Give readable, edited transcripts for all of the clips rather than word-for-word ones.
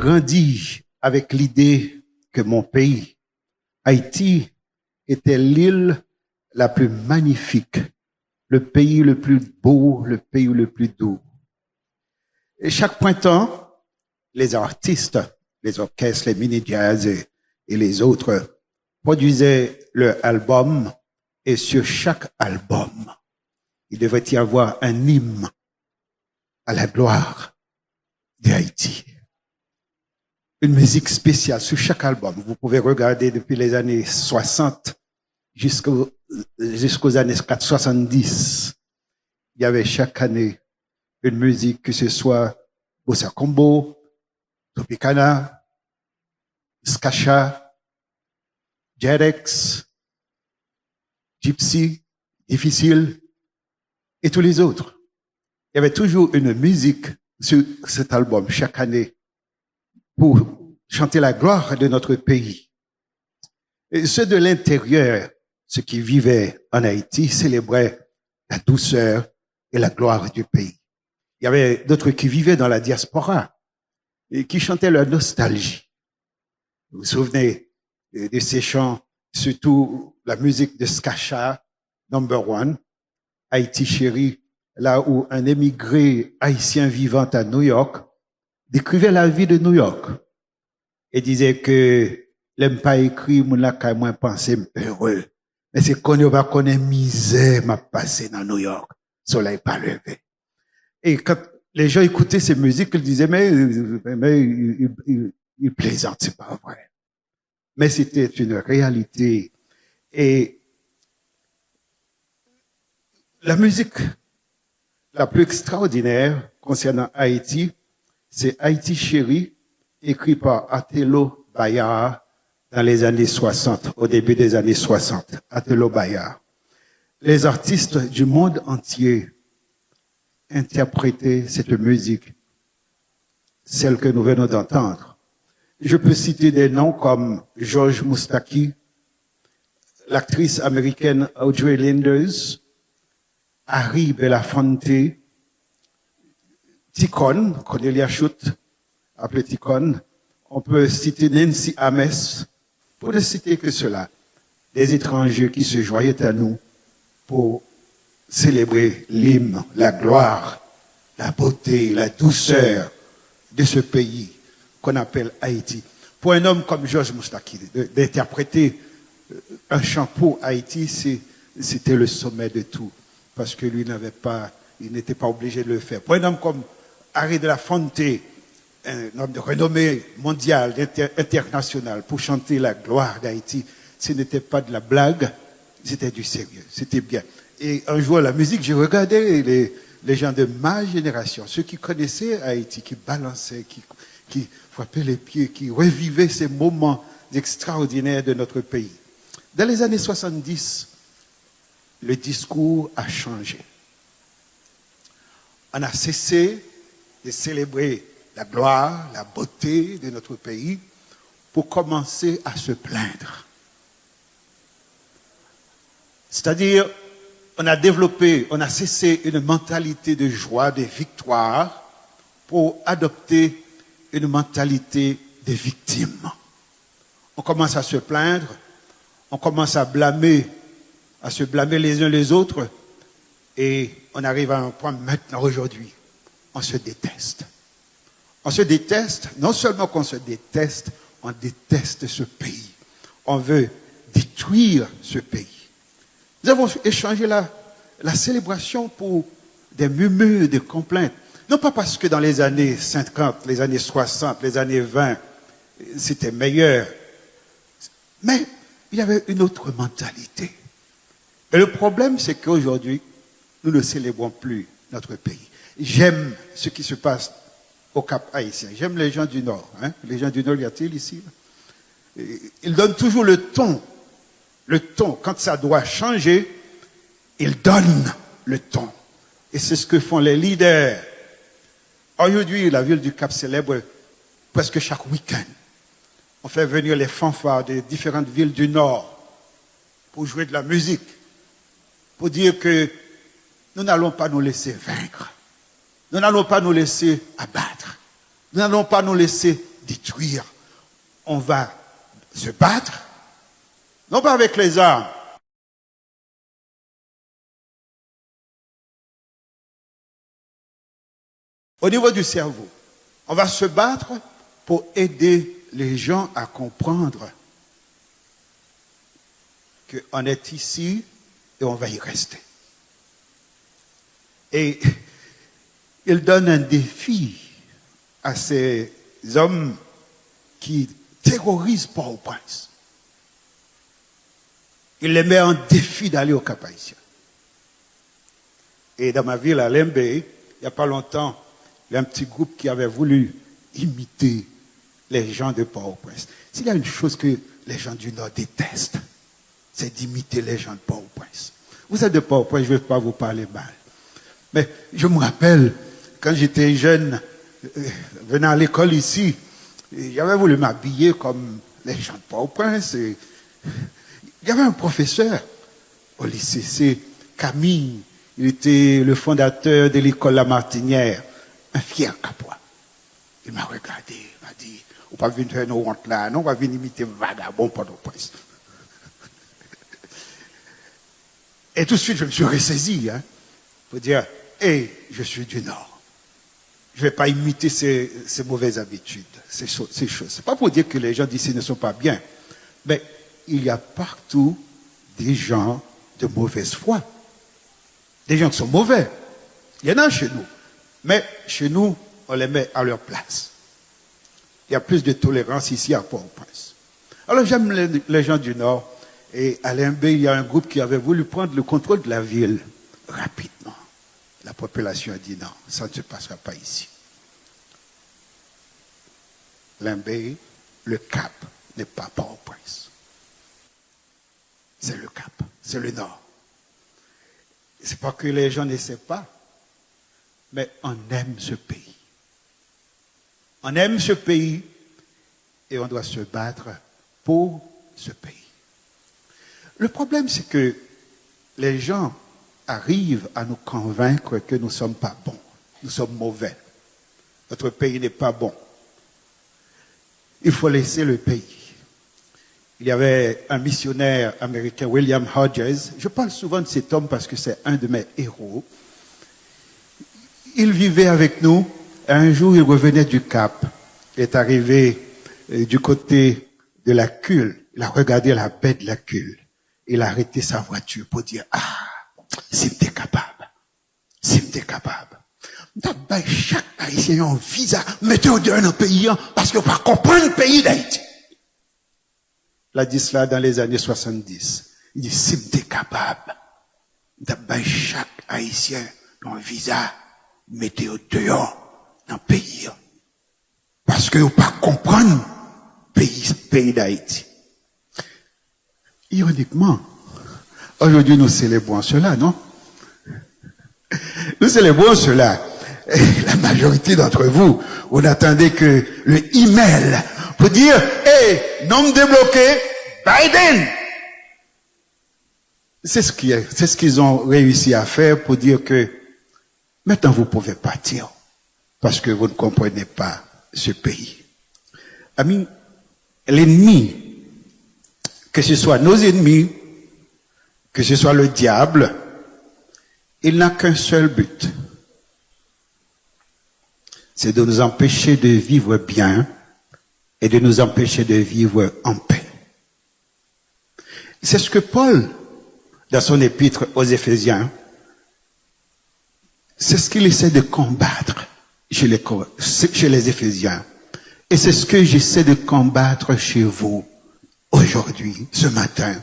grandi avec l'idée que mon pays, Haïti, était l'île la plus magnifique, le pays le plus beau, le pays le plus doux. Et chaque printemps, les artistes, les orchestres, les mini-jazz et les autres produisaient leur album, et sur chaque album, il devait y avoir un hymne à la gloire d'Haïti. Une musique spéciale sur chaque album. Vous pouvez regarder depuis les années 60 jusqu'aux années 70. Il y avait chaque année une musique, que ce soit Bossa Combo, Tropicana, Skacha, Jerex, Gypsy, Difficile, et tous les autres. Il y avait toujours une musique sur cet album chaque année pour chanter la gloire de notre pays. Et ceux de l'intérieur, ceux qui vivaient en Haïti, célébraient la douceur et la gloire du pays. Il y avait d'autres qui vivaient dans la diaspora et qui chantaient leur nostalgie. Vous vous souvenez de ces chants, surtout la musique de Skacha, Number One, Haïti chérie, là où un émigré haïtien vivant à New York décrivait la vie de New York et disait que l'aime pas écrit, mon la ka moins pensé heureux. Mais c'est qu'on ne va connaître misère m'a passé dans New York, soleil pas levé. Et quand les gens écoutaient ces musiques, ils disaient mais il plaisante, c'est pas vrai. Mais c'était une réalité. Et la musique la plus extraordinaire concernant Haïti, c'est Haïti chérie, écrit par Attelo Bayard dans les années 60, au début des années 60. Attelo Bayard. Les artistes du monde entier interprétaient cette musique, celle que nous venons d'entendre. Je peux citer des noms comme George Moustaki, l'actrice américaine Audrey Linders, Harry Belafonte, Ticone, Cornelia Schutt, appelé Ticone. On peut citer Nancy Ames, pour ne citer que cela. Des étrangers qui se joignaient à nous pour célébrer l'hymne, la gloire, la beauté, la douceur de ce pays qu'on appelle Haïti. Pour un homme comme Georges Moustaki, d'interpréter un chant pour Haïti, c'était le sommet de tout. Parce que lui il n'était pas obligé de le faire. Pour un homme comme Harry Belafonte, un homme de renommée mondiale, internationale, pour chanter la gloire d'Haïti, ce n'était pas de la blague, c'était du sérieux, c'était bien. Et un jour, la musique, j'ai regardé les gens de ma génération, ceux qui connaissaient Haïti, qui balançaient, qui frappaient les pieds, qui revivaient ces moments extraordinaires de notre pays. Dans les années 70, le discours a changé. On a cessé de célébrer la gloire, la beauté de notre pays pour commencer à se plaindre. C'est-à-dire, on a cessé une mentalité de joie, de victoire pour adopter une mentalité de victime. On commence à se plaindre, on commence à se blâmer les uns les autres, et on arrive à un point maintenant aujourd'hui, on se déteste. On se déteste, non seulement qu'on se déteste, on déteste ce pays. On veut détruire ce pays. Nous avons échangé la célébration pour des murmures, des complaintes. Non pas parce que dans les années 50, les années 60, les années 20, c'était meilleur, mais il y avait une autre mentalité. Et le problème, c'est qu'aujourd'hui, nous ne célébrons plus notre pays. J'aime ce qui se passe au Cap Haïtien. J'aime les gens du Nord. Les gens du Nord, y a-t-il ici? Ils donnent toujours le ton. Le ton. Quand ça doit changer, ils donnent le ton. Et c'est ce que font les leaders. Aujourd'hui, la ville du Cap célèbre presque chaque week-end. On fait venir les fanfares des différentes villes du Nord pour jouer de la musique, pour dire que nous n'allons pas nous laisser vaincre. Nous n'allons pas nous laisser abattre. Nous n'allons pas nous laisser détruire. On va se battre, non pas avec les armes, au niveau du cerveau. On va se battre pour aider les gens à comprendre qu'on est ici et on va y rester. Et il donne un défi à ces hommes qui terrorisent Port-au-Prince. Il les met en défi d'aller au Cap-Haïtien. Et dans ma ville, à Lembe, il n'y a pas longtemps, il y a un petit groupe qui avait voulu imiter les gens de Port-au-Prince. S'il y a une chose que les gens du Nord détestent, c'est d'imiter les gens de Port-au-Prince. Vous êtes de Port-au-Prince, je ne vais pas vous parler mal. Mais je me rappelle, quand j'étais jeune, venant à l'école ici, j'avais voulu m'habiller comme les gens de Port-au-Prince. Il y avait un professeur au lycée, c'est Camille. Il était le fondateur de l'école La Martinière, un fier capois. Il m'a regardé, il m'a dit, on va venir faire nos hontes là, non, on va venir imiter vagabond Port-au-Prince. Et tout de suite, je me suis ressaisi, pour dire, je suis du Nord. Je ne vais pas imiter ces mauvaises habitudes, ces choses. C'est pas pour dire que les gens d'ici ne sont pas bien, mais il y a partout des gens de mauvaise foi. Des gens qui sont mauvais. Il y en a chez nous. Mais chez nous, on les met à leur place. Il y a plus de tolérance ici à Port-au-Prince. Alors j'aime les gens du Nord. Et à Lembe, il y a un groupe qui avait voulu prendre le contrôle de la ville rapidement. La population a dit non, ça ne se passera pas ici. Lembe, le Cap n'est pas Port-au-Prince. C'est le Cap, c'est le Nord. C'est pas que les gens ne savent pas, mais on aime ce pays. On aime ce pays et on doit se battre pour ce pays. Le problème, c'est que les gens arrivent à nous convaincre que nous ne sommes pas bons, nous sommes mauvais. Notre pays n'est pas bon. Il faut laisser le pays. Il y avait un missionnaire américain, William Hodges. Je parle souvent de cet homme parce que c'est un de mes héros. Il vivait avec nous. Un jour, il revenait du Cap. Il est arrivé du côté de la Cule. Il a regardé la baie de la Cule. Il a arrêté sa voiture pour dire, si t'es capable, chaque Haïtien a un visa, mettez-vous dans le pays, parce qu'on va comprendre le pays d'Haïti. Il a dit cela dans les années 70. Il dit, si t'es capable, chaque Haïtien a un visa, mettez-vous dehors dans le pays. Parce que vous ne pas comprendre le pays d'Haïti. Ironiquement, aujourd'hui nous célébrons cela, non? Nous célébrons cela. Et la majorité d'entre vous, on attendait que le email pour dire, nom débloqué, Biden. C'est ce qu'ils ont réussi à faire pour dire que maintenant vous pouvez partir parce que vous ne comprenez pas ce pays. Amis, l'ennemi, que ce soit nos ennemis, que ce soit le diable, il n'a qu'un seul but. C'est de nous empêcher de vivre bien et de nous empêcher de vivre en paix. C'est ce que Paul, dans son épître aux Éphésiens, c'est ce qu'il essaie de combattre chez les Éphésiens. Et c'est ce que j'essaie de combattre chez vous aujourd'hui, ce matin.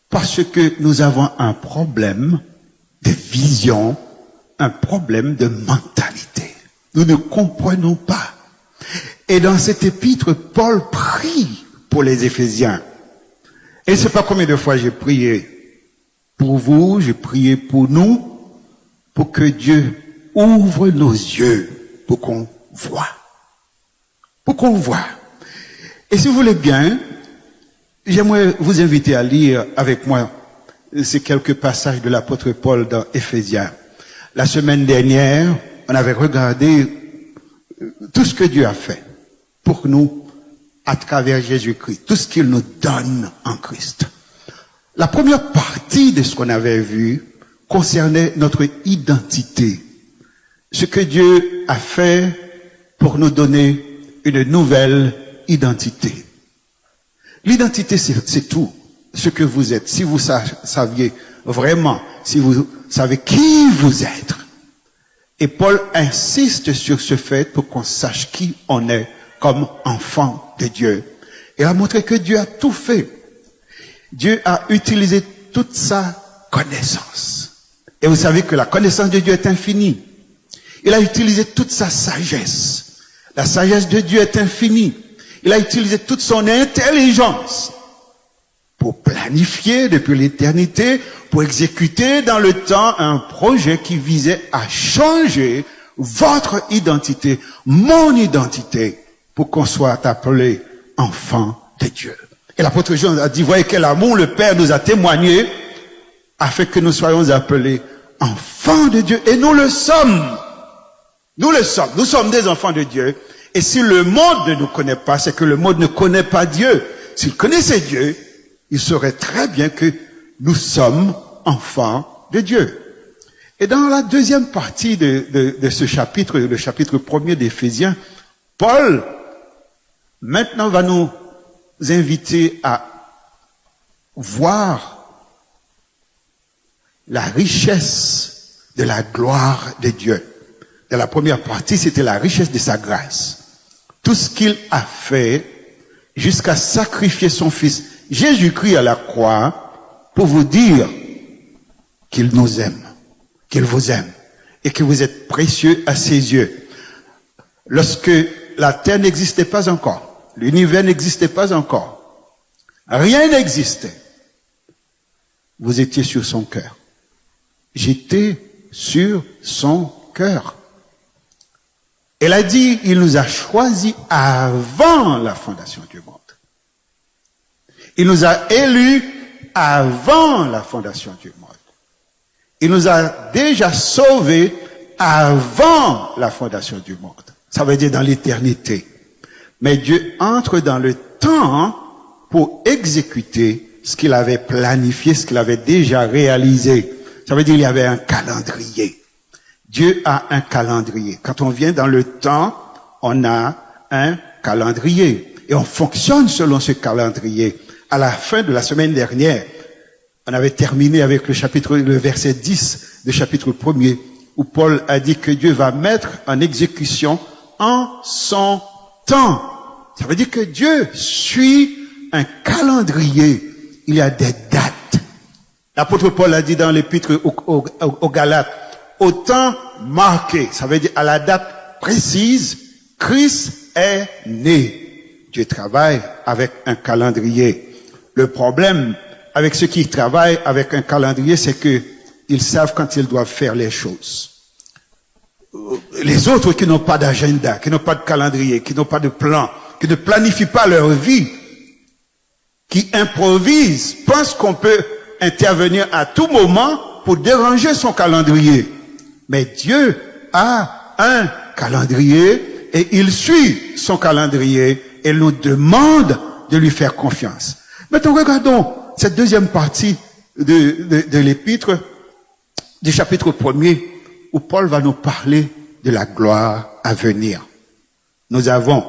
Parce que nous avons un problème de vision, un problème de mentalité. Nous ne comprenons pas. Et dans cet épître, Paul prie pour les Éphésiens. Et je ne sais pas combien de fois j'ai prié pour vous, j'ai prié pour nous, pour que Dieu ouvre nos yeux, pour qu'on voit. Pour qu'on voit. Et si vous voulez bien, j'aimerais vous inviter à lire avec moi ces quelques passages de l'apôtre Paul dans Éphésiens. La semaine dernière, on avait regardé tout ce que Dieu a fait. pour nous à travers Jésus-Christ, tout ce qu'il nous donne en Christ. La première partie de ce qu'on avait vu concernait notre identité. Ce que Dieu a fait pour nous donner une nouvelle identité. L'identité, c'est tout ce que vous êtes. Si vous saviez vraiment, si vous savez qui vous êtes. Et Paul insiste sur ce fait pour qu'on sache qui on est comme enfant de Dieu. Il a montré que Dieu a tout fait. Dieu a utilisé toute sa connaissance. Et vous savez que la connaissance de Dieu est infinie. Il a utilisé toute sa sagesse. La sagesse de Dieu est infinie. Il a utilisé toute son intelligence pour planifier depuis l'éternité, pour exécuter dans le temps un projet qui visait à changer votre identité, mon identité, pour qu'on soit appelé enfant de Dieu. Et l'apôtre Jean a dit, voyez quel amour le Père nous a témoigné, afin que nous soyons appelés enfants de Dieu. Et nous le sommes. Nous le sommes. Nous sommes des enfants de Dieu. Et si le monde ne nous connaît pas, c'est que le monde ne connaît pas Dieu. S'il connaissait Dieu, il saurait très bien que nous sommes enfants de Dieu. Et dans la deuxième partie de ce chapitre, le chapitre 1er d'Éphésiens, Paul, maintenant, va nous inviter à voir la richesse de la gloire de Dieu. Dans la première partie, c'était la richesse de sa grâce. Tout ce qu'il a fait jusqu'à sacrifier son Fils Jésus-Christ à la croix pour vous dire qu'il nous aime, qu'il vous aime et que vous êtes précieux à ses yeux. Lorsque la terre n'existait pas encore, l'univers n'existait pas encore, rien n'existait, vous étiez sur son cœur. J'étais sur son cœur. Elle a dit, il nous a choisis avant la fondation du monde. Il nous a élus avant la fondation du monde. Il nous a déjà sauvés avant la fondation du monde. Ça veut dire dans l'éternité. Mais Dieu entre dans le temps pour exécuter ce qu'il avait planifié, ce qu'il avait déjà réalisé. Ça veut dire qu'il y avait un calendrier. Dieu a un calendrier. Quand on vient dans le temps, on a un calendrier. Et on fonctionne selon ce calendrier. À la fin de la semaine dernière, on avait terminé avec le verset 10 du chapitre 1er, où Paul a dit que Dieu va mettre en exécution en son temps. Ça veut dire que Dieu suit un calendrier. Il y a des dates. L'apôtre Paul a dit dans l'épître aux Galates, au temps marqué, ça veut dire à la date précise, Christ est né. Dieu travaille avec un calendrier. Le problème avec ceux qui travaillent avec un calendrier, c'est que ils savent quand ils doivent faire les choses. Les autres qui n'ont pas d'agenda, qui n'ont pas de calendrier, qui n'ont pas de plan, qui ne planifient pas leur vie, qui improvisent, pensent qu'on peut intervenir à tout moment pour déranger son calendrier. Mais Dieu a un calendrier et il suit son calendrier et nous demande de lui faire confiance. Maintenant, regardons cette deuxième partie de l'épître, du chapitre 1er, où Paul va nous parler de la gloire à venir. Nous avons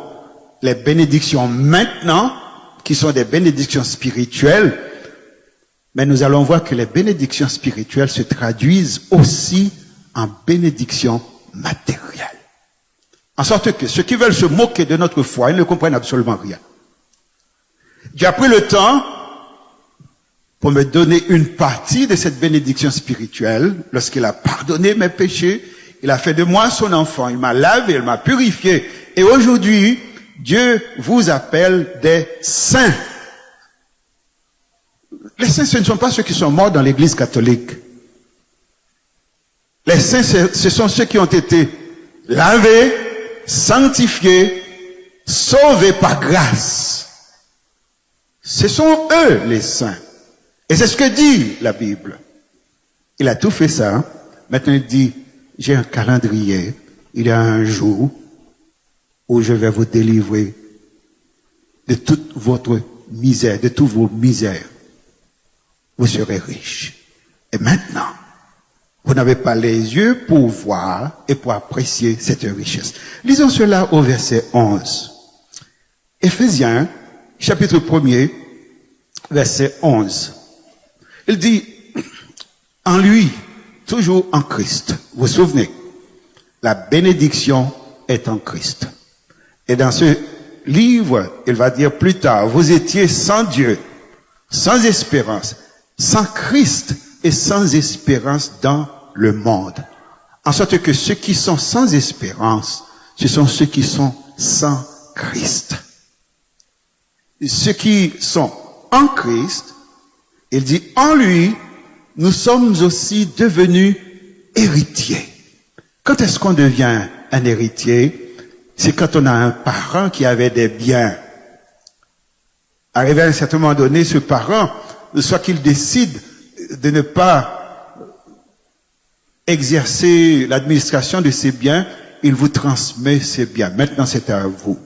les bénédictions maintenant, qui sont des bénédictions spirituelles, mais nous allons voir que les bénédictions spirituelles se traduisent aussi en bénédictions matérielles. En sorte que ceux qui veulent se moquer de notre foi, ils ne comprennent absolument rien. Dieu a pris le temps pour me donner une partie de cette bénédiction spirituelle lorsqu'il a pardonné mes péchés. Il a fait de moi son enfant. Il m'a lavé, il m'a purifié. Et aujourd'hui, Dieu vous appelle des saints. Les saints, ce ne sont pas ceux qui sont morts dans l'église catholique. Les saints, ce sont ceux qui ont été lavés, sanctifiés, sauvés par grâce. Ce sont eux les saints. Et c'est ce que dit la Bible. Il a tout fait ça. Maintenant il dit, j'ai un calendrier. Il y a un jour où je vais vous délivrer de toute votre misère, de tous vos misères, vous serez riches. Et maintenant, vous n'avez pas les yeux pour voir et pour apprécier cette richesse. Lisons cela au verset 11. Éphésiens, chapitre 1er, verset 11. Il dit, en lui, toujours en Christ. Vous vous souvenez, la bénédiction est en Christ. Et dans ce livre, il va dire plus tard, vous étiez sans Dieu, sans espérance, sans Christ et sans espérance dans le monde. En sorte que ceux qui sont sans espérance, ce sont ceux qui sont sans Christ. Et ceux qui sont en Christ, il dit, en lui, nous sommes aussi devenus héritiers. Quand est-ce qu'on devient un héritier? C'est quand on a un parent qui avait des biens. Arrivé à un certain moment donné, ce parent, soit qu'il décide de ne pas exercer l'administration de ses biens, il vous transmet ses biens. Maintenant, c'est à vous.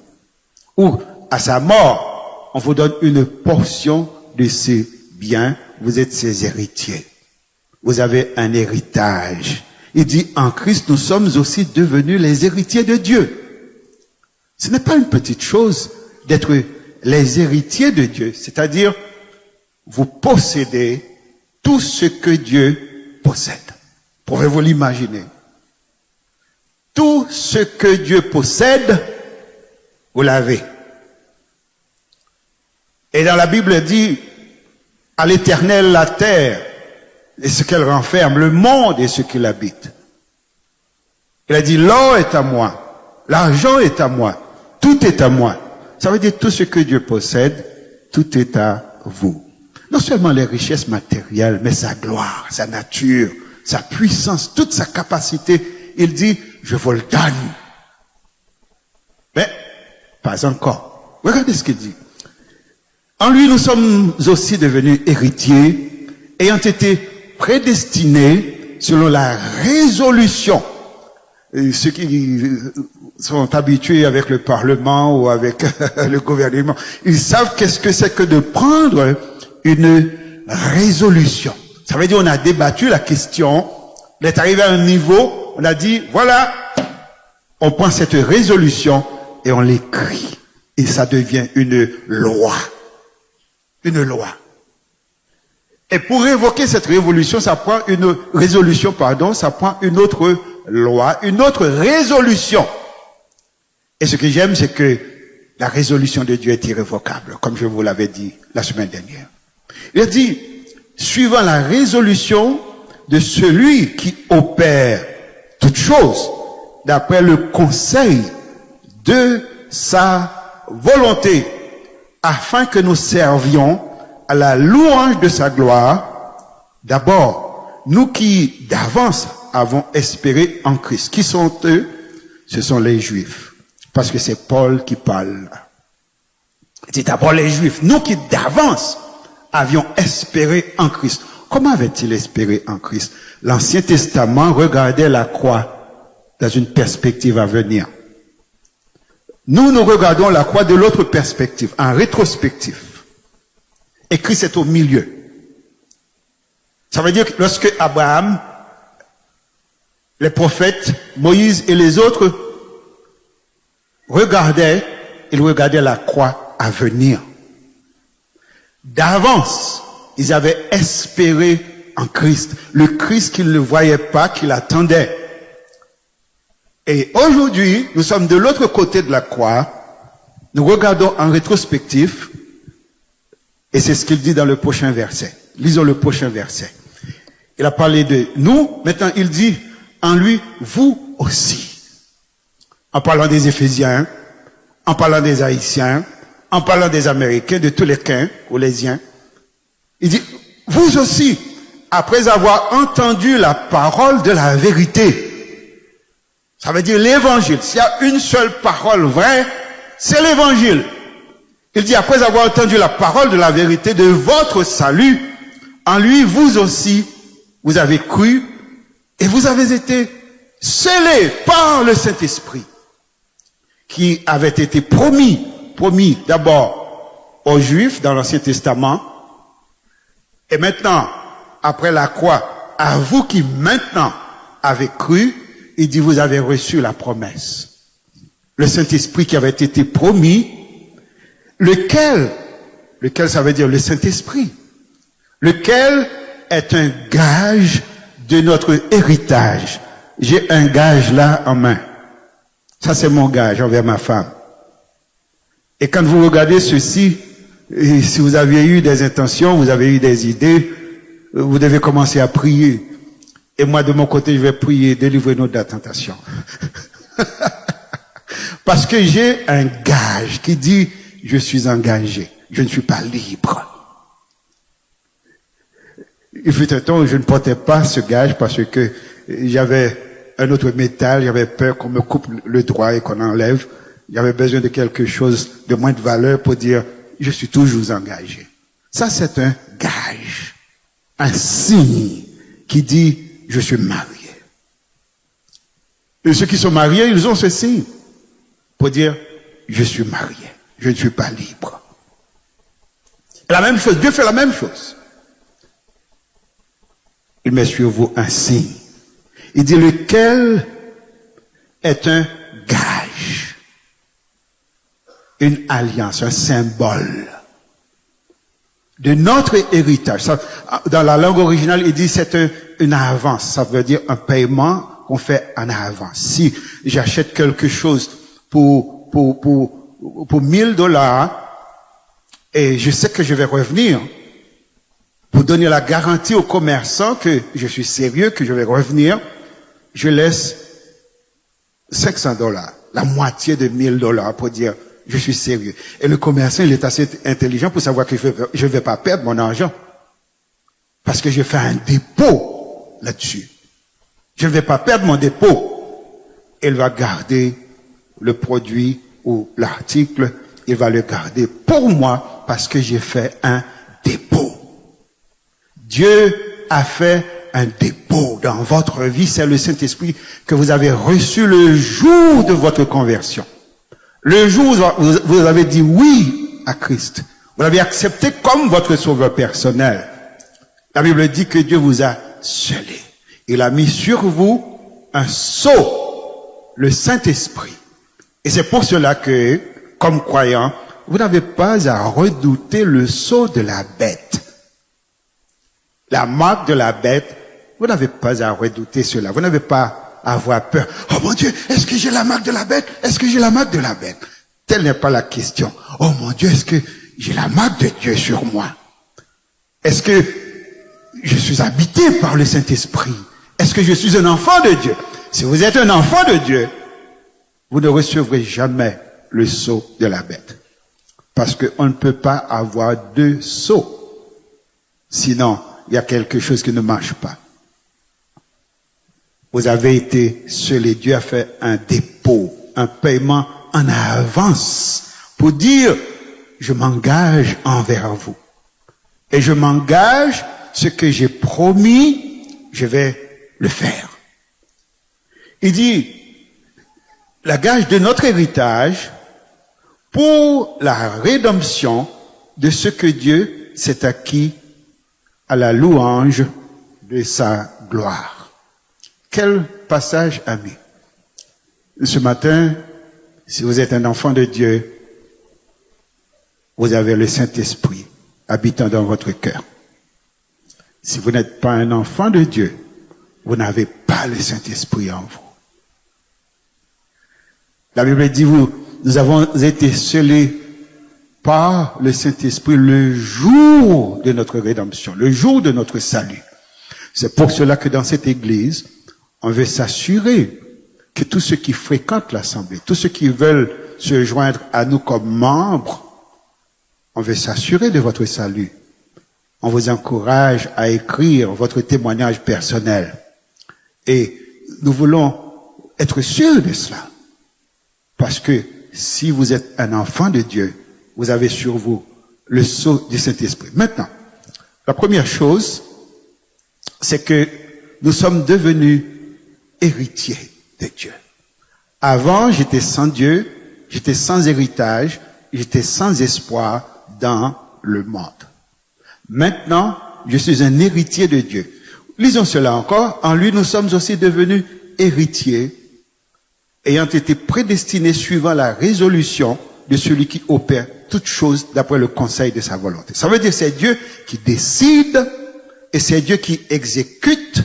Ou, à sa mort, on vous donne une portion de ses biens. Vous êtes ses héritiers. Vous avez un héritage. Il dit, en Christ, nous sommes aussi devenus les héritiers de Dieu. Ce n'est pas une petite chose d'être les héritiers de Dieu. C'est-à-dire, vous possédez tout ce que Dieu possède. Pouvez-vous l'imaginer? Tout ce que Dieu possède, vous l'avez. Et dans la Bible, elle dit, à l'Éternel la terre et ce qu'elle renferme, le monde et ce qu'il habite. Il a dit, l'or est à moi, l'argent est à moi, tout est à moi. Ça veut dire tout ce que Dieu possède, tout est à vous. Non seulement les richesses matérielles, mais sa gloire, sa nature, sa puissance, toute sa capacité. Il dit, je vous le donne. Mais, pas encore. Regardez ce qu'il dit. En lui, nous sommes aussi devenus héritiers, ayant été prédestinés selon la résolution. Et ceux qui sont habitués avec le Parlement ou avec le gouvernement, ils savent qu'est-ce que c'est que de prendre une résolution. Ça veut dire on a débattu la question, on est arrivé à un niveau, on a dit, voilà, on prend cette résolution et on l'écrit. Et ça devient une loi. Une loi. Et pour révoquer cette révolution, ça prend une résolution, pardon, ça prend une autre loi, une autre résolution. Et ce que j'aime, c'est que la résolution de Dieu est irrévocable, comme je vous l'avais dit la semaine dernière. Il a dit, suivant la résolution de celui qui opère toutes choses, d'après le conseil de sa volonté, afin que nous servions à la louange de sa gloire, d'abord, nous qui d'avance avons espéré en Christ. Qui sont eux? Ce sont les Juifs. Parce que c'est Paul qui parle. C'est d'abord les Juifs. Nous qui d'avance avions espéré en Christ. Comment avait-il espéré en Christ? L'Ancien Testament regardait la croix dans une perspective à venir. Nous regardons la croix de l'autre perspective, en rétrospectif. Et Christ est au milieu. Ça veut dire que lorsque Abraham, les prophètes, Moïse et les autres regardaient, ils regardaient la croix à venir. D'avance, ils avaient espéré en Christ. Le Christ qu'ils ne voyaient pas, qu'ils attendaient. Et aujourd'hui, nous sommes de l'autre côté de la croix. Nous regardons en rétrospectif. Et c'est ce qu'il dit dans le prochain verset. Lisons le prochain verset. Il a parlé de nous. Maintenant, il dit, en lui, vous aussi. En parlant des Éphésiens, en parlant des Haïtiens, en parlant des Américains, de tous les Colaisiens. Il dit, vous aussi, après avoir entendu la parole de la vérité. Ça veut dire l'évangile. S'il y a une seule parole vraie, c'est l'évangile. Il dit, après avoir entendu la parole de la vérité de votre salut, en lui, vous aussi, vous avez cru et vous avez été scellés par le Saint-Esprit qui avait été promis d'abord aux Juifs dans l'Ancien Testament. Et maintenant, après la croix, à vous qui maintenant avez cru, il dit, vous avez reçu la promesse. Le Saint-Esprit qui avait été promis, lequel ça veut dire le Saint-Esprit, lequel est un gage de notre héritage. J'ai un gage là en main. Ça, c'est mon gage envers ma femme. Et quand vous regardez ceci, et si vous aviez eu des intentions, vous avez eu des idées, vous devez commencer à prier. Et moi, de mon côté, je vais prier, délivrez-nous de la tentation. Parce que j'ai un gage qui dit, je suis engagé, je ne suis pas libre. Il fut un temps où je ne portais pas ce gage parce que j'avais un autre métal, j'avais peur qu'on me coupe le droit et qu'on enlève. J'avais besoin de quelque chose de moins de valeur pour dire, je suis toujours engagé. Ça, c'est un gage, un signe qui dit, je suis marié. Et ceux qui sont mariés, ils ont ce signe pour dire, je suis marié, je ne suis pas libre. La même chose, Dieu fait la même chose. Il met sur vous un signe. Il dit, lequel est un gage, une alliance, un symbole de notre héritage. Ça, dans la langue originale, il dit c'est une avance. Ça veut dire un paiement qu'on fait en avance. Si j'achète quelque chose pour $1000 et je sais que je vais revenir, pour donner la garantie au commerçant que je suis sérieux, que je vais revenir, je laisse $500, la moitié de $1000 pour dire je suis sérieux. Et le commerçant, il est assez intelligent pour savoir que je ne vais pas perdre mon argent. Parce que j'ai fait un dépôt là-dessus. Je ne vais pas perdre mon dépôt. Il va garder le produit ou l'article, il va le garder pour moi parce que j'ai fait un dépôt. Dieu a fait un dépôt dans votre vie. C'est le Saint-Esprit que vous avez reçu le jour de votre conversion. Le jour où vous avez dit oui à Christ. Vous l'avez accepté comme votre sauveur personnel. La Bible dit que Dieu vous a scellé. Il a mis sur vous un sceau, le Saint-Esprit. Et c'est pour cela que, comme croyant, vous n'avez pas à redouter le sceau de la bête. La marque de la bête, vous n'avez pas à redouter cela. Vous n'avez pas à avoir peur. Oh mon Dieu, est-ce que j'ai la marque de la bête? Est-ce que j'ai la marque de la bête? Telle n'est pas la question. Oh mon Dieu, est-ce que j'ai la marque de Dieu sur moi? Est-ce que je suis habité par le Saint-Esprit? Est-ce que je suis un enfant de Dieu? Si vous êtes un enfant de Dieu, vous ne recevrez jamais le sceau de la bête. Parce qu'on ne peut pas avoir deux sceaux. Sinon, il y a quelque chose qui ne marche pas. Vous avez été scellés. Dieu a fait un dépôt, un paiement en avance pour dire, je m'engage envers vous. Et je m'engage, ce que j'ai promis, je vais le faire. Il dit, la gage de notre héritage pour la rédemption de ce que Dieu s'est acquis à la louange de sa gloire. Quel passage, ami. Ce matin, si vous êtes un enfant de Dieu, vous avez le Saint-Esprit habitant dans votre cœur. Si vous n'êtes pas un enfant de Dieu, vous n'avez pas le Saint-Esprit en vous. La Bible dit, nous avons été scellés par le Saint-Esprit le jour de notre rédemption, le jour de notre salut. C'est pour cela que dans cette église, on veut s'assurer que tous ceux qui fréquentent l'assemblée, tous ceux qui veulent se joindre à nous comme membres, on veut s'assurer de votre salut. On vous encourage à écrire votre témoignage personnel. Et nous voulons être sûrs de cela. Parce que si vous êtes un enfant de Dieu, vous avez sur vous le sceau du Saint-Esprit. Maintenant, la première chose, c'est que nous sommes devenus héritiers de Dieu. Avant, j'étais sans Dieu, j'étais sans héritage, j'étais sans espoir. dans le monde. Maintenant, je suis un héritier de Dieu. Lisons cela encore. En lui, nous sommes aussi devenus héritiers, ayant été prédestinés suivant la résolution de celui qui opère toutes choses d'après le conseil de sa volonté. Ça veut dire que c'est Dieu qui décide et c'est Dieu qui exécute.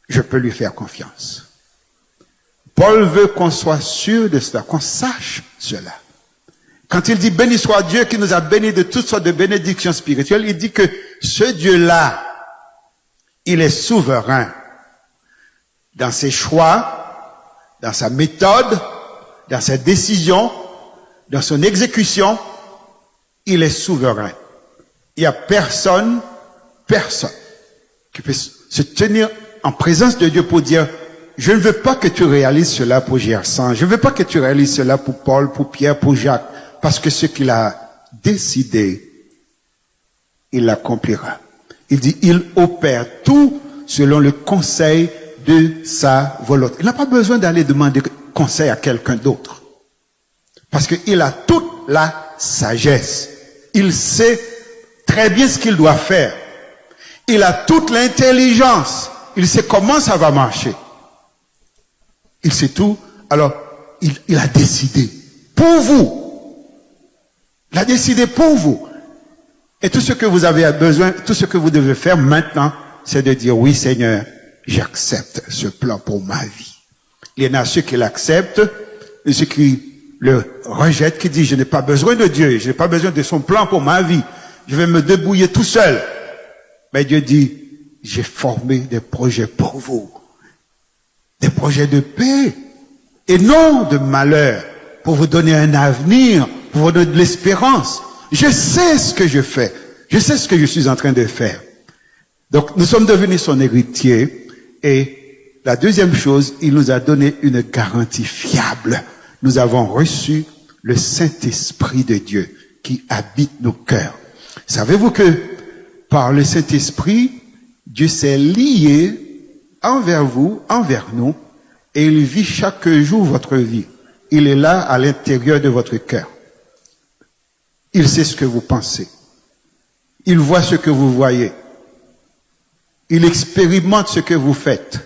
Je peux lui faire confiance. Paul veut qu'on soit sûr de cela, qu'on sache cela. Quand il dit béni soit Dieu qui nous a bénis de toutes sortes de bénédictions spirituelles, il dit que ce Dieu-là, il est souverain dans ses choix, dans sa méthode, dans ses décisions, dans son exécution. Il est souverain. Il n'y a personne qui peut se tenir en présence de Dieu pour dire je ne veux pas que tu réalises cela pour Gersan, je ne veux pas que tu réalises cela pour Paul, pour Pierre, pour Jacques, parce que ce qu'il a décidé, il l'accomplira. Il dit, il opère tout selon le conseil de sa volonté. Il n'a pas besoin d'aller demander conseil à quelqu'un d'autre. Parce qu'il a toute la sagesse. Il sait très bien ce qu'il doit faire. Il a toute l'intelligence. Il sait comment ça va marcher. Il sait tout. Alors, il a décidé pour vous. Il a décidé pour vous. Et tout ce que vous avez besoin, tout ce que vous devez faire maintenant, c'est de dire, oui Seigneur, j'accepte ce plan pour ma vie. Il y en a ceux qui l'acceptent, et ceux qui le rejettent, qui disent, je n'ai pas besoin de Dieu, je n'ai pas besoin de son plan pour ma vie. Je vais me débrouiller tout seul. Mais Dieu dit, j'ai formé des projets pour vous. Des projets de paix et non de malheur, pour vous donner un avenir, pour vous donner de l'espérance. Je sais ce que je fais. Je sais ce que je suis en train de faire. Donc, nous sommes devenus son héritier. Et la deuxième chose, il nous a donné une garantie fiable. Nous avons reçu le Saint-Esprit de Dieu qui habite nos cœurs. Savez-vous que par le Saint-Esprit, Dieu s'est lié envers vous, envers nous, et il vit chaque jour votre vie. Il est là à l'intérieur de votre cœur. Il sait ce que vous pensez. Il voit ce que vous voyez. Il expérimente ce que vous faites.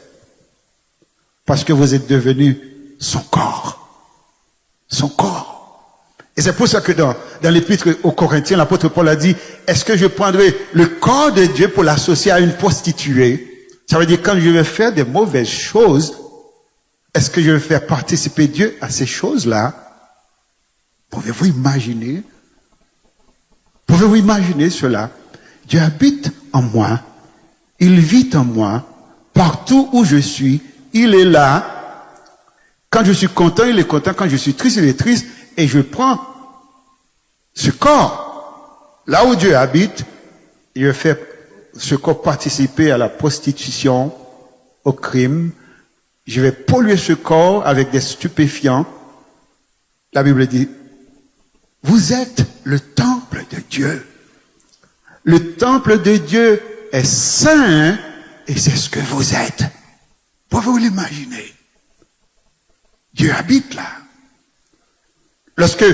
Parce que vous êtes devenu son corps. Son corps. Et c'est pour ça que dans l'épître aux Corinthiens, l'apôtre Paul a dit, est-ce que je prendrai le corps de Dieu pour l'associer à une prostituée? Ça veut dire quand je vais faire des mauvaises choses, est-ce que je vais faire participer Dieu à ces choses-là? Pouvez-vous imaginer? Pouvez-vous imaginer cela? Dieu habite en moi. Il vit en moi. Partout où je suis, il est là. Quand je suis content, il est content. Quand je suis triste, il est triste. Et je prends ce corps, là où Dieu habite, et je fais ce corps participer à la prostitution, au crime. Je vais polluer ce corps avec des stupéfiants. La Bible dit, vous êtes le temple de Dieu. Le temple de Dieu est saint et c'est ce que vous êtes. Pouvez-vous l'imaginer? Dieu habite là. Lorsque,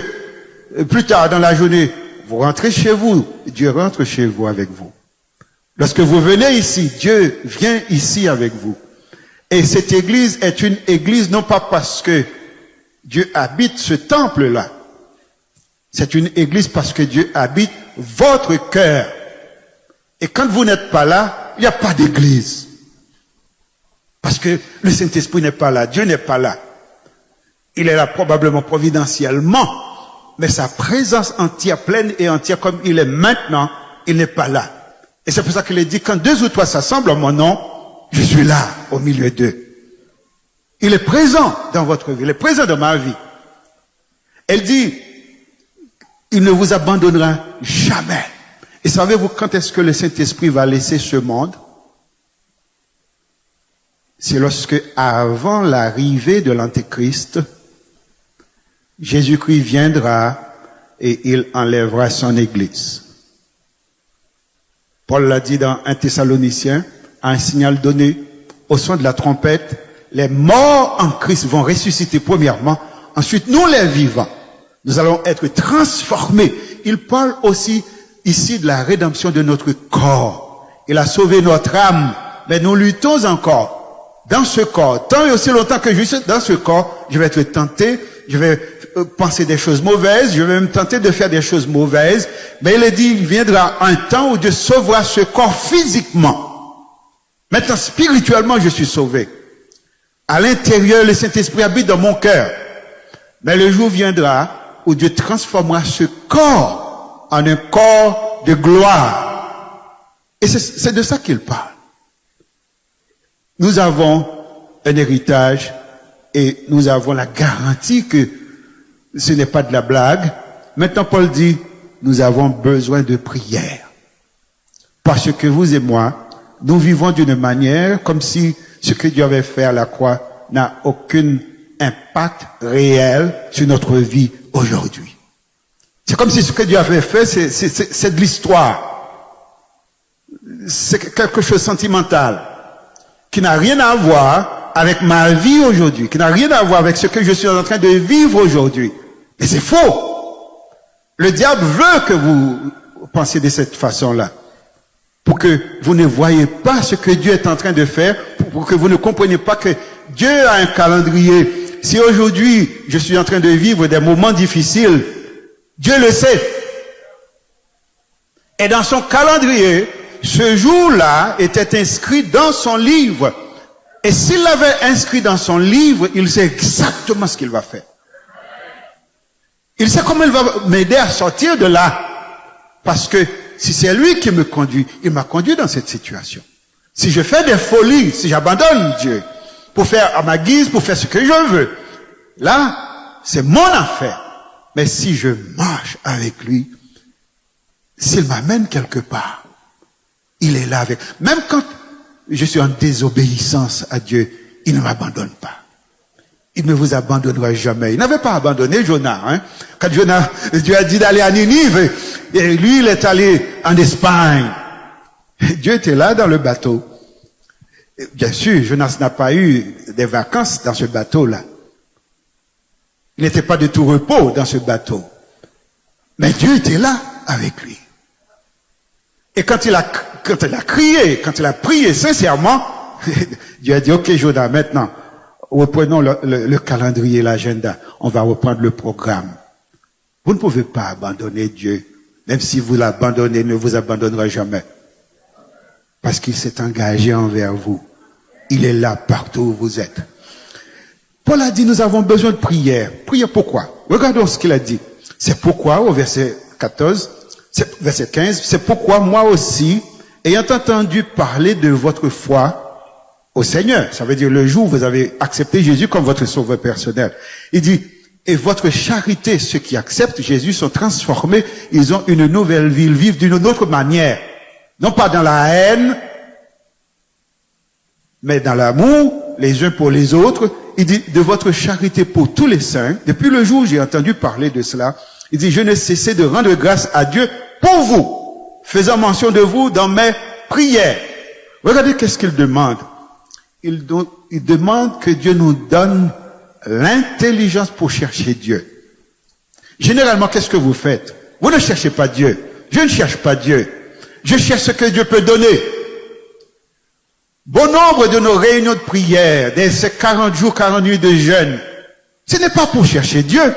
plus tard dans la journée, vous rentrez chez vous, Dieu rentre chez vous avec vous. Lorsque vous venez ici, Dieu vient ici avec vous. Et cette église est une église non pas parce que Dieu habite ce temple-là. C'est une église parce que Dieu habite votre cœur. Et quand vous n'êtes pas là, il n'y a pas d'église. Parce que le Saint-Esprit n'est pas là, Dieu n'est pas là. Il est là probablement providentiellement, mais sa présence entière, pleine et entière comme il est maintenant, il n'est pas là. Et c'est pour ça qu'il est dit, quand 2 ou 3 s'assemblent en mon nom, je suis là, au milieu d'eux. Il est présent dans votre vie, il est présent dans ma vie. Elle dit, il ne vous abandonnera jamais. Et savez-vous quand est-ce que le Saint-Esprit va laisser ce monde? C'est lorsque, avant l'arrivée de l'Antéchrist, Jésus-Christ viendra et il enlèvera son Église. Paul l'a dit dans 1 Thessaloniciens, à un signal donné au son de la trompette, les morts en Christ vont ressusciter premièrement, ensuite nous les vivants. Nous allons être transformés. Il parle aussi ici de la rédemption de notre corps. Il a sauvé notre âme, mais nous luttons encore dans ce corps. Tant et aussi longtemps que je suis dans ce corps, je vais être tenté, je vais penser des choses mauvaises, je vais me tenter de faire des choses mauvaises, mais il est dit, il viendra un temps où Dieu sauvera ce corps physiquement. Maintenant, spirituellement, je suis sauvé. À l'intérieur, le Saint-Esprit habite dans mon cœur. Mais le jour viendra où Dieu transformera ce corps en un corps de gloire. Et c'est de ça qu'il parle. Nous avons un héritage et nous avons la garantie que ce n'est pas de la blague. Maintenant, Paul dit, nous avons besoin de prière. Parce que vous et moi, nous vivons d'une manière comme si ce que Dieu avait fait à la croix n'a aucun impact réel sur notre vie aujourd'hui. C'est comme si ce que Dieu avait fait, c'est de l'histoire. C'est quelque chose de sentimental qui n'a rien à voir avec ma vie aujourd'hui, qui n'a rien à voir avec ce que je suis en train de vivre aujourd'hui. Mais c'est faux. Le diable veut que vous pensiez de cette façon-là, pour que vous ne voyez pas ce que Dieu est en train de faire, pour que vous ne compreniez pas que Dieu a un calendrier. Si aujourd'hui je suis en train de vivre des moments difficiles, Dieu le sait. Et dans son calendrier, ce jour-là était inscrit dans son livre. Et s'il l'avait inscrit dans son livre, il sait exactement ce qu'il va faire. Il sait comment il va m'aider à sortir de là. Parce que si c'est lui qui me conduit, il m'a conduit dans cette situation. Si je fais des folies, si j'abandonne Dieu, pour faire à ma guise, pour faire ce que je veux, là, c'est mon affaire. Mais si je marche avec lui, s'il m'amène quelque part, il est là avec. Même quand je suis en désobéissance à Dieu, il ne m'abandonne pas. Il ne vous abandonnera jamais. Il n'avait pas abandonné Jonas. Hein. Quand Jonas, Dieu a dit d'aller à Ninive, et lui, il est allé en Espagne. Dieu était là dans le bateau. Bien sûr, Jonas n'a pas eu des vacances dans ce bateau-là. Il n'était pas de tout repos dans ce bateau. Mais Dieu était là avec lui. Et quand il a crié, quand il a prié sincèrement, Dieu a dit, ok Jonas, maintenant, reprenons le calendrier, l'agenda. On va reprendre le programme. Vous ne pouvez pas abandonner Dieu. Même si vous l'abandonnez, il ne vous abandonnera jamais. Parce qu'il s'est engagé envers vous. Il est là partout où vous êtes. Paul a dit, nous avons besoin de prière. Prière pourquoi? Regardons ce qu'il a dit. C'est pourquoi, au verset 14, verset 15, c'est pourquoi moi aussi, ayant entendu parler de votre foi au Seigneur, ça veut dire le jour où vous avez accepté Jésus comme votre sauveur personnel. Il dit, et votre charité, ceux qui acceptent Jésus sont transformés, ils ont une nouvelle vie, ils vivent d'une autre manière. Non pas dans la haine, mais dans l'amour, les uns pour les autres. Il dit, de votre charité pour tous les saints, depuis le jour où j'ai entendu parler de cela, il dit, je ne cessais de rendre grâce à Dieu pour vous, faisant mention de vous dans mes prières. Regardez qu'est-ce qu'il demande. Il demande que Dieu nous donne l'intelligence pour chercher Dieu. Généralement, qu'est-ce que vous faites? Vous ne cherchez pas Dieu. Je ne cherche pas Dieu. Je cherche ce que Dieu peut donner. Bon nombre de nos réunions de prière, de ces 40 jours, 40 nuits de jeûne, ce n'est pas pour chercher Dieu.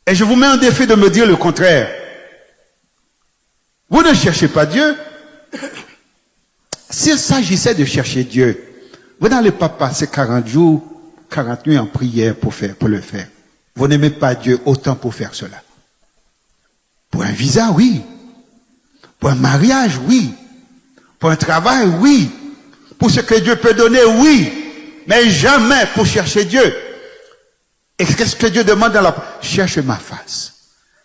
Et je vous mets en défi de me dire le contraire. Vous ne cherchez pas Dieu. S'il s'agissait de chercher Dieu, vous n'allez pas passer 40 jours, 40 nuits en prière pour le faire. Vous n'aimez pas Dieu autant pour faire cela. Pour un visa, oui. Pour un mariage, oui. Pour un travail, oui. Pour ce que Dieu peut donner, oui. Mais jamais pour chercher Dieu. Et qu'est-ce que Dieu demande dans la... Cherche ma face.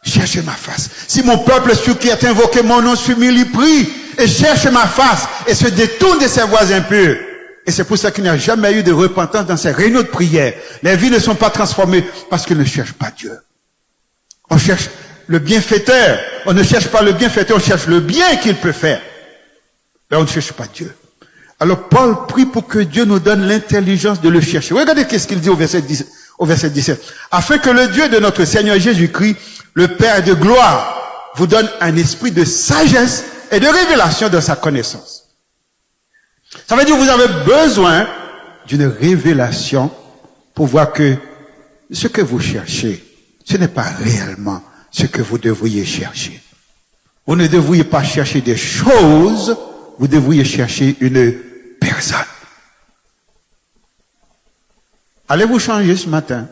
Cherche ma face. Si mon peuple sur qui est invoqué mon nom s'humilie, prie et cherche ma face et se détourne de ses voies impures. Et c'est pour ça qu'il n'y a jamais eu de repentance dans ces réunions de prière. Les vies ne sont pas transformées parce qu'ils ne cherchent pas Dieu. On cherche le bienfaiteur. On ne cherche pas le bienfaiteur, on cherche le bien qu'il peut faire. Mais on ne cherche pas Dieu. Alors Paul prie pour que Dieu nous donne l'intelligence de le chercher. Regardez qu'est-ce qu'il dit au verset au verset 17. Afin que le Dieu de notre Seigneur Jésus-Christ, le Père de gloire, vous donne un esprit de sagesse et de révélation de sa connaissance. Ça veut dire que vous avez besoin d'une révélation pour voir que ce que vous cherchez, ce n'est pas réellement ce que vous devriez chercher. Vous ne devriez pas chercher des choses, vous devriez chercher une personne. Allez-vous changer ce matin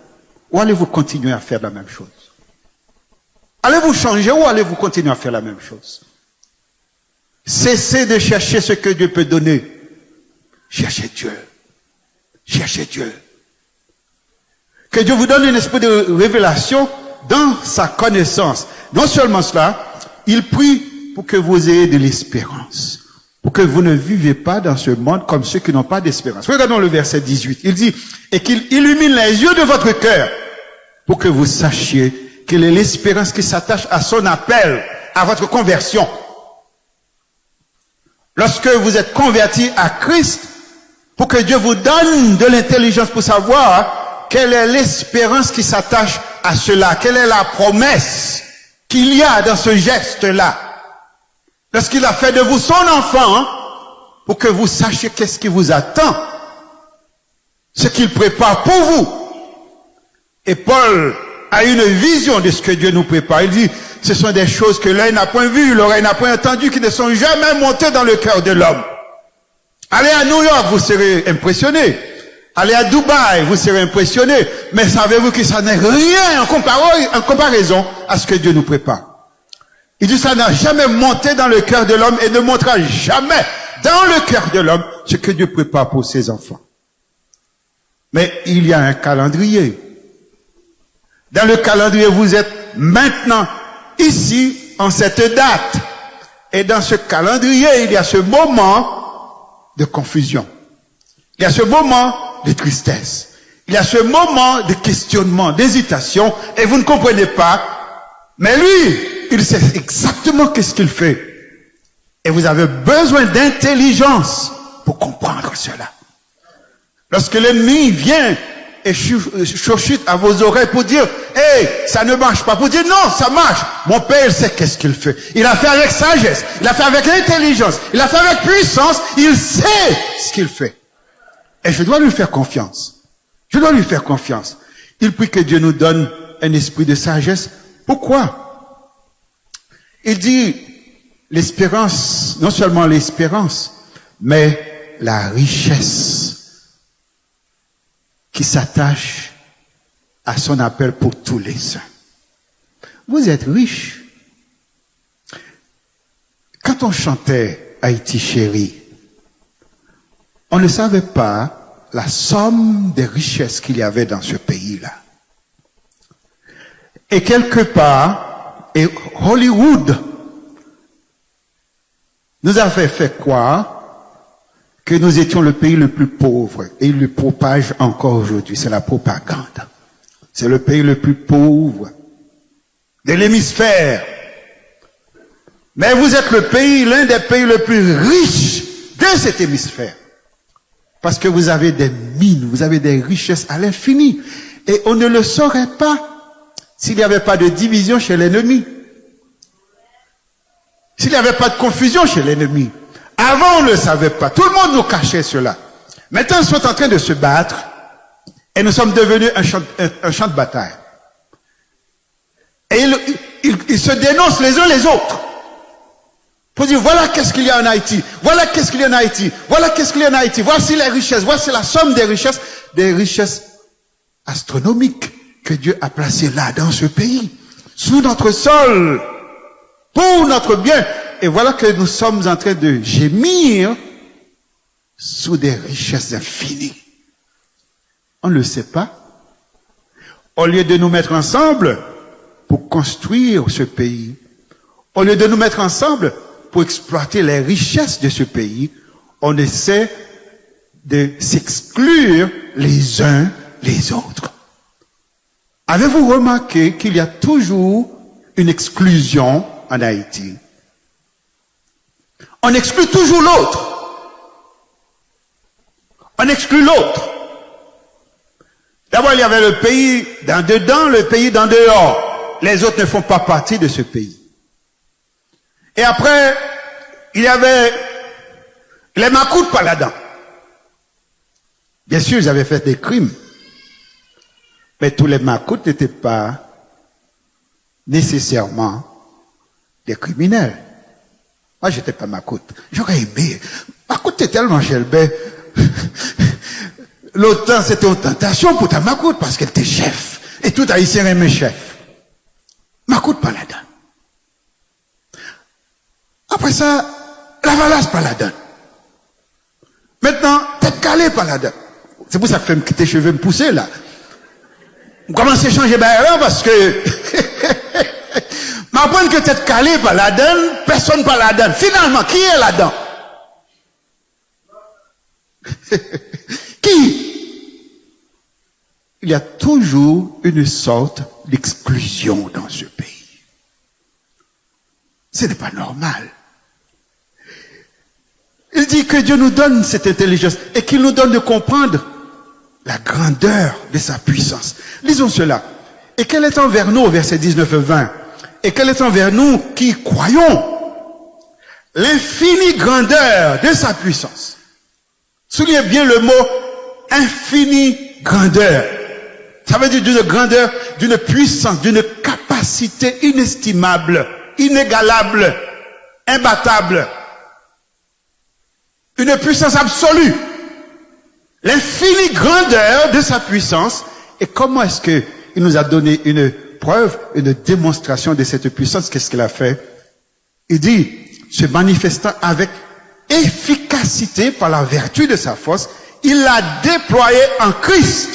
ou allez-vous continuer à faire la même chose? Allez-vous changer ou allez-vous continuer à faire la même chose? Cessez de chercher ce que Dieu peut donner. Cherchez Dieu. Cherchez Dieu. Que Dieu vous donne un esprit de révélation dans sa connaissance. Non seulement cela, il prie pour que vous ayez de l'espérance. Pour que vous ne vivez pas dans ce monde comme ceux qui n'ont pas d'espérance. Regardons le verset 18. Il dit, et qu'il illumine les yeux de votre cœur pour que vous sachiez quelle est l'espérance qui s'attache à son appel, à votre conversion. Lorsque vous êtes converti à Christ, pour que Dieu vous donne de l'intelligence pour savoir quelle est l'espérance qui s'attache à cela, quelle est la promesse qu'il y a dans ce geste-là. Lorsqu'il a fait de vous son enfant, pour que vous sachiez qu'est-ce qui vous attend, ce qu'il prépare pour vous. Et Paul a une vision de ce que Dieu nous prépare. Il dit, ce sont des choses que l'œil n'a point vues, l'oreille n'a point entendues, qui ne sont jamais montées dans le cœur de l'homme. Allez à New York, vous serez impressionné. Allez à Dubaï, vous serez impressionné. Mais savez-vous que ça n'est rien en comparaison à ce que Dieu nous prépare. Il dit, ça n'a jamais monté dans le cœur de l'homme et ne montera jamais dans le cœur de l'homme ce que Dieu prépare pour ses enfants. Mais il y a un calendrier. Dans le calendrier, vous êtes maintenant ici, en cette date. Et dans ce calendrier, il y a ce moment de confusion. Il y a ce moment de tristesse. Il y a ce moment de questionnement, d'hésitation, et vous ne comprenez pas. Mais lui, il sait exactement qu'est-ce qu'il fait. Et vous avez besoin d'intelligence pour comprendre cela. Lorsque l'ennemi vient et chuchote à vos oreilles pour dire, hey, ça ne marche pas. Pour dire, non, ça marche. Mon Père, il sait qu'est-ce qu'il fait. Il a fait avec sagesse. Il a fait avec intelligence. Il a fait avec puissance. Il sait ce qu'il fait. Et je dois lui faire confiance. Je dois lui faire confiance. Il prie que Dieu nous donne un esprit de sagesse. Pourquoi? Il dit, l'espérance, non seulement l'espérance, mais la richesse qui s'attache à son appel pour tous les saints. Vous êtes riches. Quand on chantait Haïti chérie, on ne savait pas la somme des richesses qu'il y avait dans ce pays-là. Et quelque part, et Hollywood nous avait fait croire que nous étions le pays le plus pauvre, et il le propage encore aujourd'hui. C'est la propagande. C'est le pays le plus pauvre de l'hémisphère. Mais vous êtes le pays, l'un des pays le plus riches de cet hémisphère. Parce que vous avez des mines, vous avez des richesses à l'infini. Et on ne le saurait pas s'il n'y avait pas de division chez l'ennemi. S'il n'y avait pas de confusion chez l'ennemi. Avant, on ne le savait pas. Tout le monde nous cachait cela. Maintenant, ils sont en train de se battre et nous sommes devenus un champ de bataille. Et ils se dénoncent les uns les autres. Pour dire, voilà qu'est-ce qu'il y a en Haïti. Voilà qu'est-ce qu'il y a en Haïti. Voilà qu'est-ce qu'il y a en Haïti. Voici les richesses. Voici la somme des richesses astronomiques que Dieu a placées là, dans ce pays. Sous notre sol. Pour notre bien. Et voilà que nous sommes en train de gémir sous des richesses infinies. On ne le sait pas. Au lieu de nous mettre ensemble pour construire ce pays, au lieu de nous mettre ensemble pour exploiter les richesses de ce pays, on essaie de s'exclure les uns les autres. Avez-vous remarqué qu'il y a toujours une exclusion en Haïti? On exclut toujours l'autre. On exclut l'autre. D'abord, il y avait le pays d'en dedans, le pays d'en dehors. Les autres ne font pas partie de ce pays. Et après, il y avait les Makoutes paladins. Bien sûr, ils avaient fait des crimes. Mais tous les Makoutes n'étaient pas nécessairement des criminels. Moi, j'étais pas Makoute. J'aurais aimé. Makoute est tellement chelbé. L'OTAN, c'était une tentation pour ta Makoute parce qu'elle était chef. Et tout haïtien aimait chef. Makoute paladin. Après ça, la Valace paladin. Maintenant, tête calée paladin. C'est pour ça que je fais tes cheveux me pousser là. On commence à changer là parce que m'apprendre que tête calée paladin, personne paladin. Finalement, qui est là-dedans? Qui? Il y a toujours une sorte d'exclusion dans ce pays. Ce n'est pas normal. Il dit que Dieu nous donne cette intelligence et qu'il nous donne de comprendre la grandeur de sa puissance. Lisons cela. Et qu'elle est envers nous, au verset 19 et 20. Et qu'elle est envers nous qui croyons l'infinie grandeur de sa puissance. Soulignez bien le mot infinie grandeur. Ça veut dire d'une grandeur, d'une puissance, d'une capacité inestimable, inégalable, imbattable. Une puissance absolue. L'infinie grandeur de sa puissance. Et comment est-ce qu'il nous a donné une preuve, une démonstration de cette puissance? Qu'est-ce qu'il a fait? Il dit, se manifestant avec efficacité par la vertu de sa force, il l'a déployé en Christ.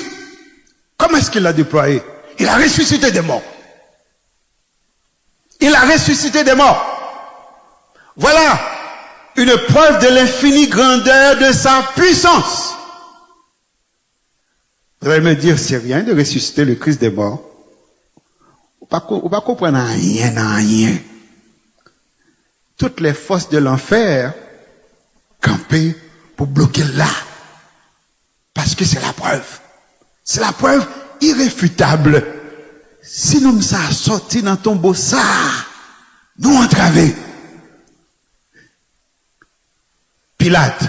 Comment est-ce qu'il l'a déployé? Il a ressuscité des morts. Il a ressuscité des morts. Voilà une preuve de l'infinie grandeur de sa puissance. Vous allez me dire, c'est rien de ressusciter le Christ des morts. On ne va comprendre rien. Toutes les forces de l'enfer campées pour bloquer là. Parce que c'est la preuve. C'est la preuve irréfutable. Si nous sommes sortis dans ton beau ça, nous entraver. Pilate,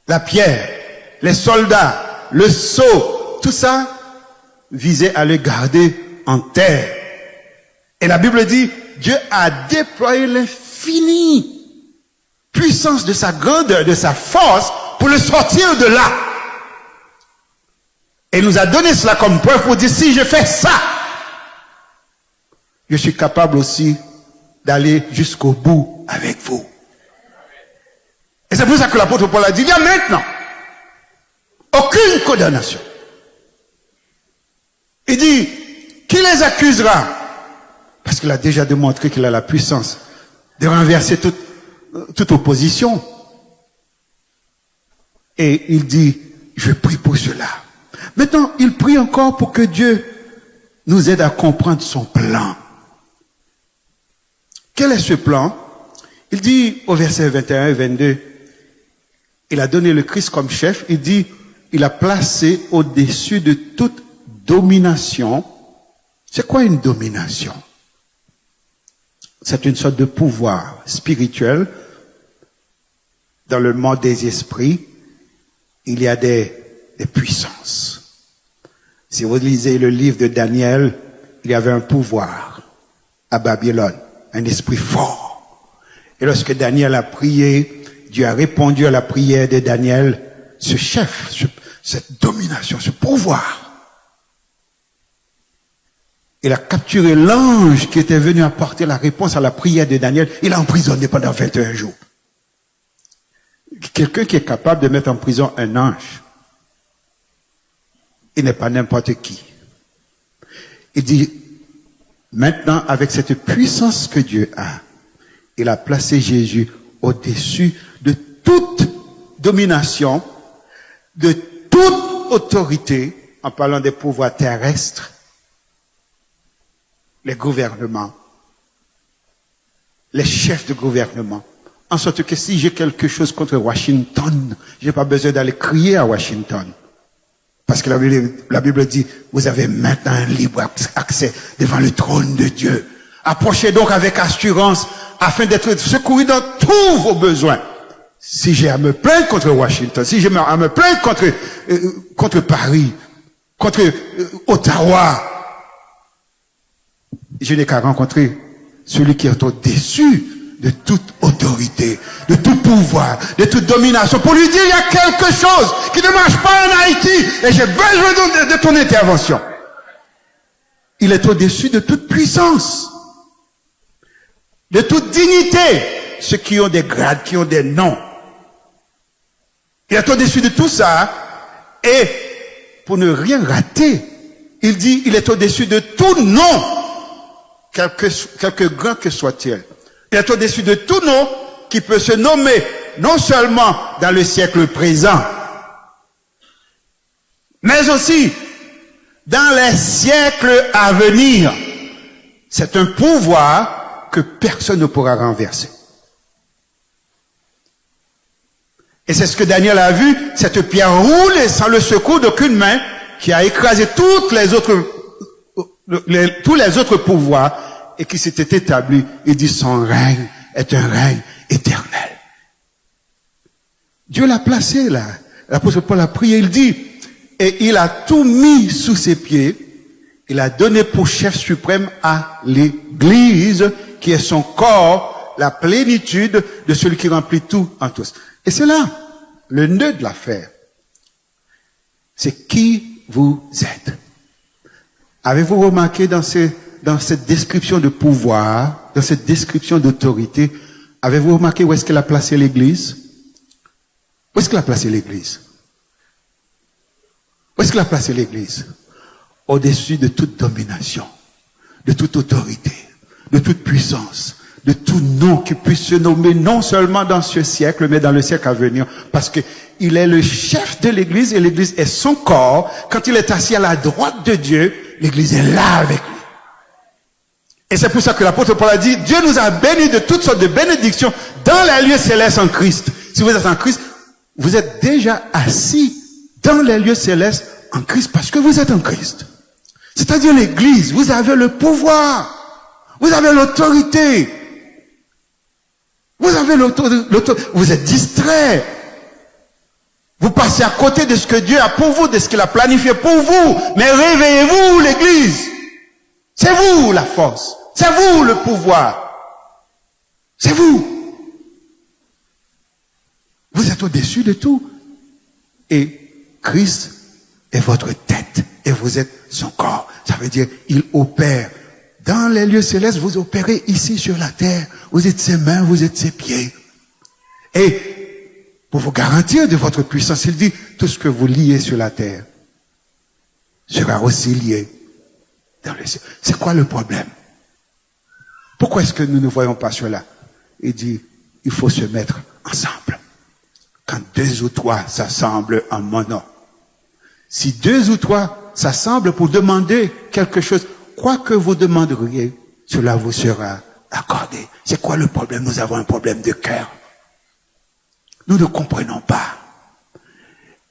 la pierre, les soldats, le sceau, tout ça visait à le garder en terre. Et la Bible dit, Dieu a déployé l'infinie puissance de sa grandeur, de sa force, pour le sortir de là. Et il nous a donné cela comme preuve pour dire, si je fais ça, je suis capable aussi d'aller jusqu'au bout avec vous. Et c'est pour ça que l'apôtre Paul a dit, il y a maintenant aucune condamnation. Il dit, qui les accusera? Parce qu'il a déjà démontré qu'il a la puissance de renverser toute opposition. Et il dit, je prie pour cela. Maintenant, il prie encore pour que Dieu nous aide à comprendre son plan. Quel est ce plan? Il dit au verset 21 et 22, il a donné le Christ comme chef, il dit, il a placé au-dessus de toute domination. C'est quoi une domination? C'est une sorte de pouvoir spirituel. Dans le monde des esprits, il y a des puissances. Si vous lisez le livre de Daniel, il y avait un pouvoir à Babylone, un esprit fort. Et lorsque Daniel a prié, Dieu a répondu à la prière de Daniel, ce chef, cette domination, ce pouvoir. Il a capturé l'ange qui était venu apporter la réponse à la prière de Daniel. Il l'a emprisonné pendant 21 jours. Quelqu'un qui est capable de mettre en prison un ange, il n'est pas n'importe qui. Il dit, maintenant, avec cette puissance que Dieu a, il a placé Jésus au-dessus de toute domination, de toute autorité, en parlant des pouvoirs terrestres, les gouvernements, les chefs de gouvernement. En sorte que si j'ai quelque chose contre Washington, j'ai pas besoin d'aller crier à Washington. Parce que la Bible dit, vous avez maintenant un libre accès devant le trône de Dieu. Approchez donc avec assurance afin d'être secouru dans tous vos besoins. Si j'ai à me plaindre contre Washington, si j'ai à me plaindre contre Paris, contre Ottawa, je n'ai qu'à rencontrer celui qui est au-dessus de toute autorité, de tout pouvoir, de toute domination, pour lui dire il y a quelque chose qui ne marche pas en Haïti et j'ai besoin de ton intervention. Il est au-dessus de toute puissance, de toute dignité, ceux qui ont des grades, qui ont des noms. Il est au-dessus de tout ça et pour ne rien rater, il dit il est au-dessus de tout nom, quelque grand que soit-il. Il est au-dessus de tout nom qui peut se nommer non seulement dans le siècle présent, mais aussi dans les siècles à venir. C'est un pouvoir que personne ne pourra renverser. Et c'est ce que Daniel a vu, cette pierre roule sans le secours d'aucune main qui a écrasé tous les autres pouvoirs et qui s'était établi. Il dit son règne est un règne éternel. Dieu l'a placé là. L'apôtre Paul a prié, il dit, et il a tout mis sous ses pieds. Il a donné pour chef suprême à l'Église, qui est son corps, la plénitude de celui qui remplit tout en tous. Et c'est là, le nœud de l'affaire. C'est qui vous êtes. Avez-vous remarqué dans cette description de pouvoir, dans cette description d'autorité, avez-vous remarqué où est-ce qu'elle a placé l'Église? Où est-ce qu'elle a placé l'Église? Où est-ce qu'elle a placé l'Église? Au-dessus de toute domination, de toute autorité, de toute puissance, de tout nom qui puisse se nommer non seulement dans ce siècle, mais dans le siècle à venir. Parce que il est le chef de l'Église et l'Église est son corps. Quand il est assis à la droite de Dieu, l'Église est là avec lui. Et c'est pour ça que l'apôtre Paul a dit, Dieu nous a bénis de toutes sortes de bénédictions dans les lieux célestes en Christ. Si vous êtes en Christ, vous êtes déjà assis dans les lieux célestes en Christ parce que vous êtes en Christ. C'est-à-dire l'Église, vous avez le pouvoir, vous avez l'autorité, vous avez l'autorité, vous êtes distrait. Vous passez à côté de ce que Dieu a pour vous, de ce qu'il a planifié pour vous. Mais réveillez-vous, l'Église. C'est vous la force. C'est vous le pouvoir. C'est vous. Vous êtes au-dessus de tout. Et Christ est votre tête. Et vous êtes son corps. Ça veut dire, il opère. Dans les lieux célestes, vous opérez ici sur la terre. Vous êtes ses mains, vous êtes ses pieds. Et pour vous garantir de votre puissance, il dit, tout ce que vous liez sur la terre sera aussi lié dans le ciel. C'est quoi le problème? Pourquoi est-ce que nous ne voyons pas cela? Il dit, il faut se mettre ensemble. Quand 2 ou 3 s'assemblent en mon nom. Si 2 ou 3 s'assemblent pour demander quelque chose, quoi que vous demanderiez, cela vous sera accordé. C'est quoi le problème? Nous avons un problème de cœur. Nous ne comprenons pas.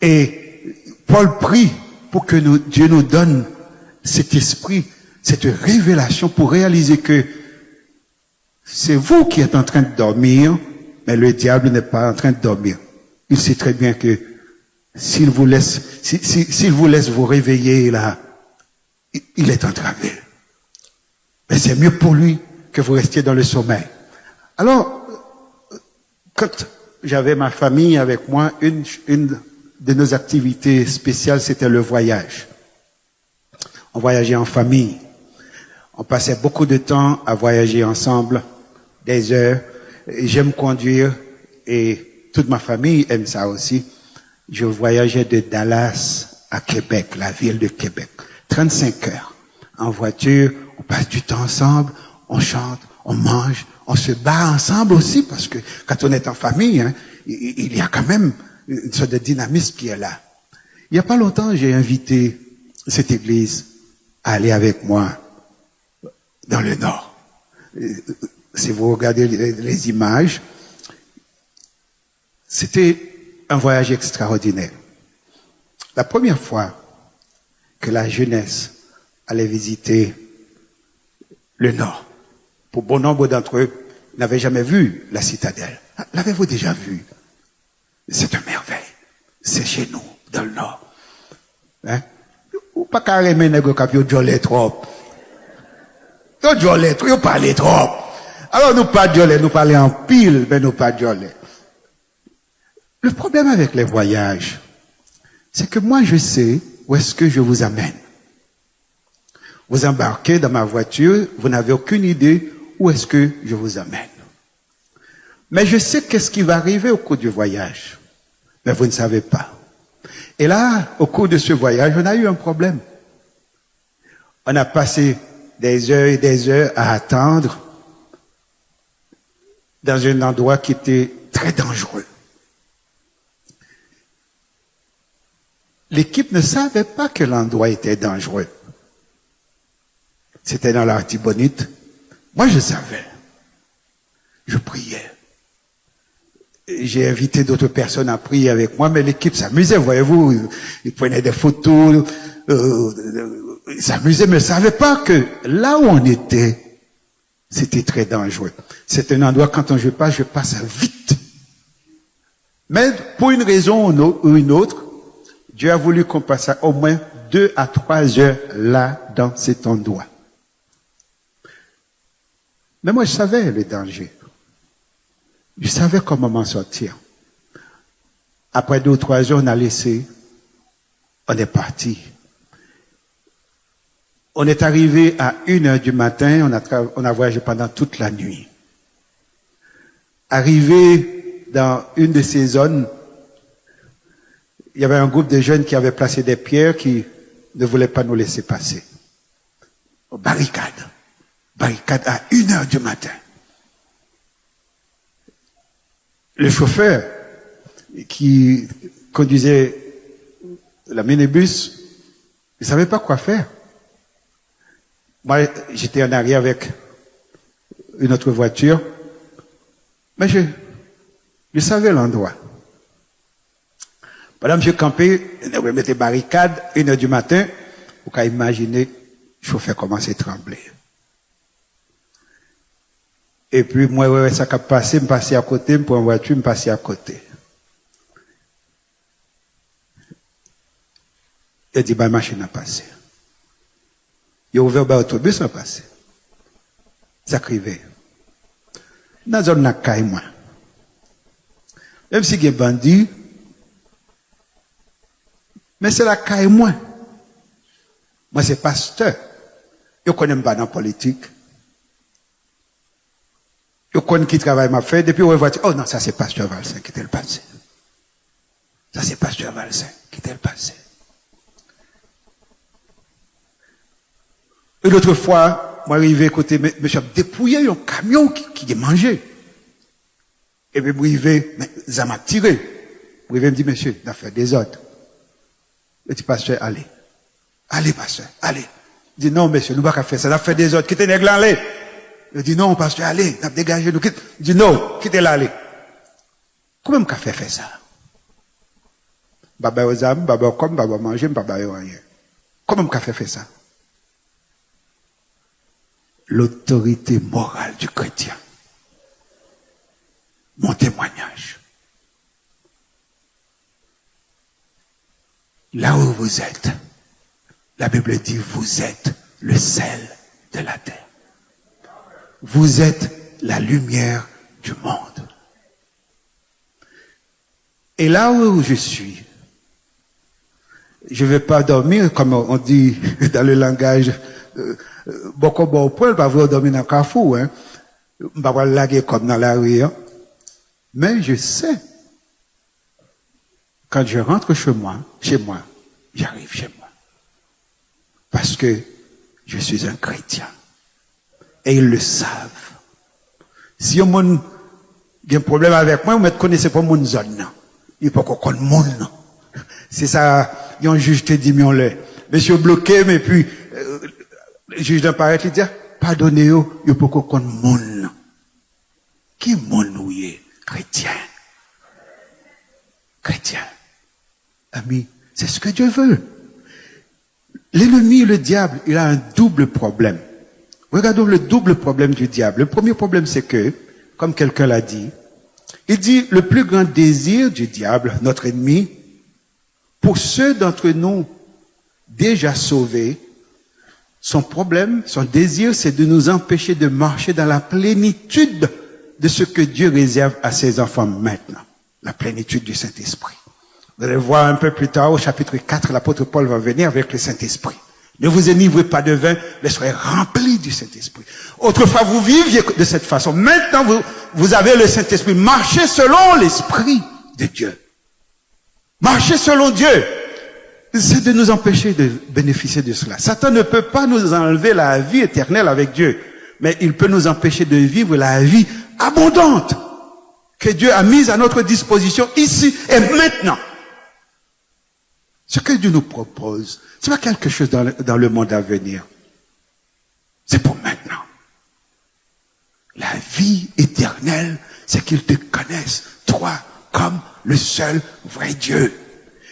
Et Paul prie pour que Dieu nous donne cet esprit, cette révélation pour réaliser que c'est vous qui êtes en train de dormir, mais le diable n'est pas en train de dormir. Il sait très bien que s'il vous laisse vous réveiller là, il est entravé. Mais c'est mieux pour lui que vous restiez dans le sommeil. Alors, quand j'avais ma famille avec moi, une de nos activités spéciales, c'était le voyage. On voyageait en famille. On passait beaucoup de temps à voyager ensemble, des heures. J'aime conduire et toute ma famille aime ça aussi. Je voyageais de Dallas à Québec, la ville de Québec. 35 heures. En voiture, on passe du temps ensemble, on chante, on mange, on se bat ensemble aussi parce que quand on est en famille, hein, il y a quand même une sorte de dynamisme qui est là. Il n'y a pas longtemps, j'ai invité cette église à aller avec moi dans le Nord. Si vous regardez les images, c'était un voyage extraordinaire. La première fois que la jeunesse allait visiter le Nord. Pour bon nombre d'entre eux, n'avaient jamais vu la citadelle. L'avez-vous déjà vu? C'est une merveille. C'est chez nous, dans le Nord. Hein? Ou pas carrément nègre cap yo jolé trop. Yo jolé trop, yo parlé trop. Alors nous pas jolé, nous parlons en pile, mais nous pas jolé. Le problème avec les voyages, c'est que moi je sais où est-ce que je vous amène. Vous embarquez dans ma voiture, vous n'avez aucune idée où est-ce que je vous amène. Mais je sais qu'est-ce qui va arriver au cours du voyage. Mais vous ne savez pas. Et là, au cours de ce voyage, on a eu un problème. On a passé des heures et des heures à attendre dans un endroit qui était très dangereux. L'équipe ne savait pas que l'endroit était dangereux. C'était dans l'Artibonite. Moi, je savais. Je priais. J'ai invité d'autres personnes à prier avec moi, mais l'équipe s'amusait, voyez-vous. Ils prenaient des photos, ils s'amusaient, mais ils ne savaient pas que là où on était, c'était très dangereux. C'est un endroit, quand on je passe vite. Mais pour une raison ou une autre, Dieu a voulu qu'on passe au moins 2 à 3 heures là, dans cet endroit. Mais moi, je savais le danger. Je savais comment m'en sortir. Après 2 ou 3 heures, on a laissé. On est parti. On est arrivé à 1h du matin. On a voyagé pendant toute la nuit. Arrivé dans une de ces zones, il y avait un groupe de jeunes qui avaient placé des pierres qui ne voulaient pas nous laisser passer. Barricade. Barricade à 1h du matin. Le chauffeur qui conduisait la minibus, il ne savait pas quoi faire. Moi, j'étais en arrière avec une autre voiture, mais je savais l'endroit. Pendant que je campais, je mettais barricade, 1h du matin, vous pouvez imaginer, le chauffeur commençait à trembler. Et puis, moi, ça a passé, me passer à côté, me prendre une voiture, me passer à côté. Il dit, bah, machine a passé. Il a ouvert l'autobus, a passé. Ça crivait. Dans la zone de caille, moi. Même si il y a des bandits, mais c'est la caille, moi. Moi, c'est pasteur. Je ne connais pas dans la politique. Je connais qui travaille m'a fait, depuis on voit, oh non, ça c'est pasteur Valsin qui était le passé. Ça c'est pasteur Valsin qui était le passé. Une autre fois, moi arrivé côté, monsieur, dépouillé un camion qui est mangé. Et puis, brivé, ça m'a tiré. Brivé me dit, monsieur, il a fait des ordres. Le dit, pasteur, allez. Allez, pasteur, allez. Il dit, non, monsieur, nous ne pouvons pas faire ça, il a fait des ordres, quittez les glands, allez. Il dit, non, pasteur, allez, on a dégagé, nous quitte. Il dit, non, quittez là, allez. Comment on fait ça? Baba aux âmes, baba comme, baba manger, baba rien. Comment on fait ça? L'autorité morale du chrétien. Mon témoignage. Là où vous êtes, la Bible dit, vous êtes le sel de la terre. Vous êtes la lumière du monde. Et là où je suis, je ne vais pas dormir, comme on dit dans le langage, beaucoup bon point, pas vous dormir dans le carrefour, hein. Pas vous laguer comme dans la rue, hein. Mais je sais, quand je rentre chez moi, j'arrive chez moi. Parce que je suis un chrétien. Et ils le savent. Si on a un problème avec moi, vous ne connaissez pas mon zone, non. Il faut qu'on connaisse mon nom. C'est ça, il y a un juge qui dit, monsieur bloqué, mais puis, le juge d'un paraît, il dit, pardonnez-vous, il faut qu'on connaisse mon nom. Qui mon nom est? Chrétien. Chrétien. Ami, c'est ce que Dieu veut. L'ennemi, le diable, il a un double problème. Regardons le double problème du diable. Le premier problème, c'est que, comme quelqu'un l'a dit, il dit, le plus grand désir du diable, notre ennemi, pour ceux d'entre nous déjà sauvés, son problème, son désir, c'est de nous empêcher de marcher dans la plénitude de ce que Dieu réserve à ses enfants maintenant. La plénitude du Saint-Esprit. Vous allez voir un peu plus tard, au chapitre 4, l'apôtre Paul va venir avec le Saint-Esprit. Ne vous enivrez pas de vin, mais soyez remplis du Saint-Esprit. Autrefois, vous viviez de cette façon. Maintenant, vous avez le Saint-Esprit. Marchez selon l'Esprit de Dieu. Marchez selon Dieu. C'est de nous empêcher de bénéficier de cela. Satan ne peut pas nous enlever la vie éternelle avec Dieu, mais il peut nous empêcher de vivre la vie abondante que Dieu a mise à notre disposition ici et maintenant. Ce que Dieu nous propose, c'est pas quelque chose dans le monde à venir. C'est pour maintenant. La vie éternelle, c'est qu'ils te connaissent, toi, comme le seul vrai Dieu.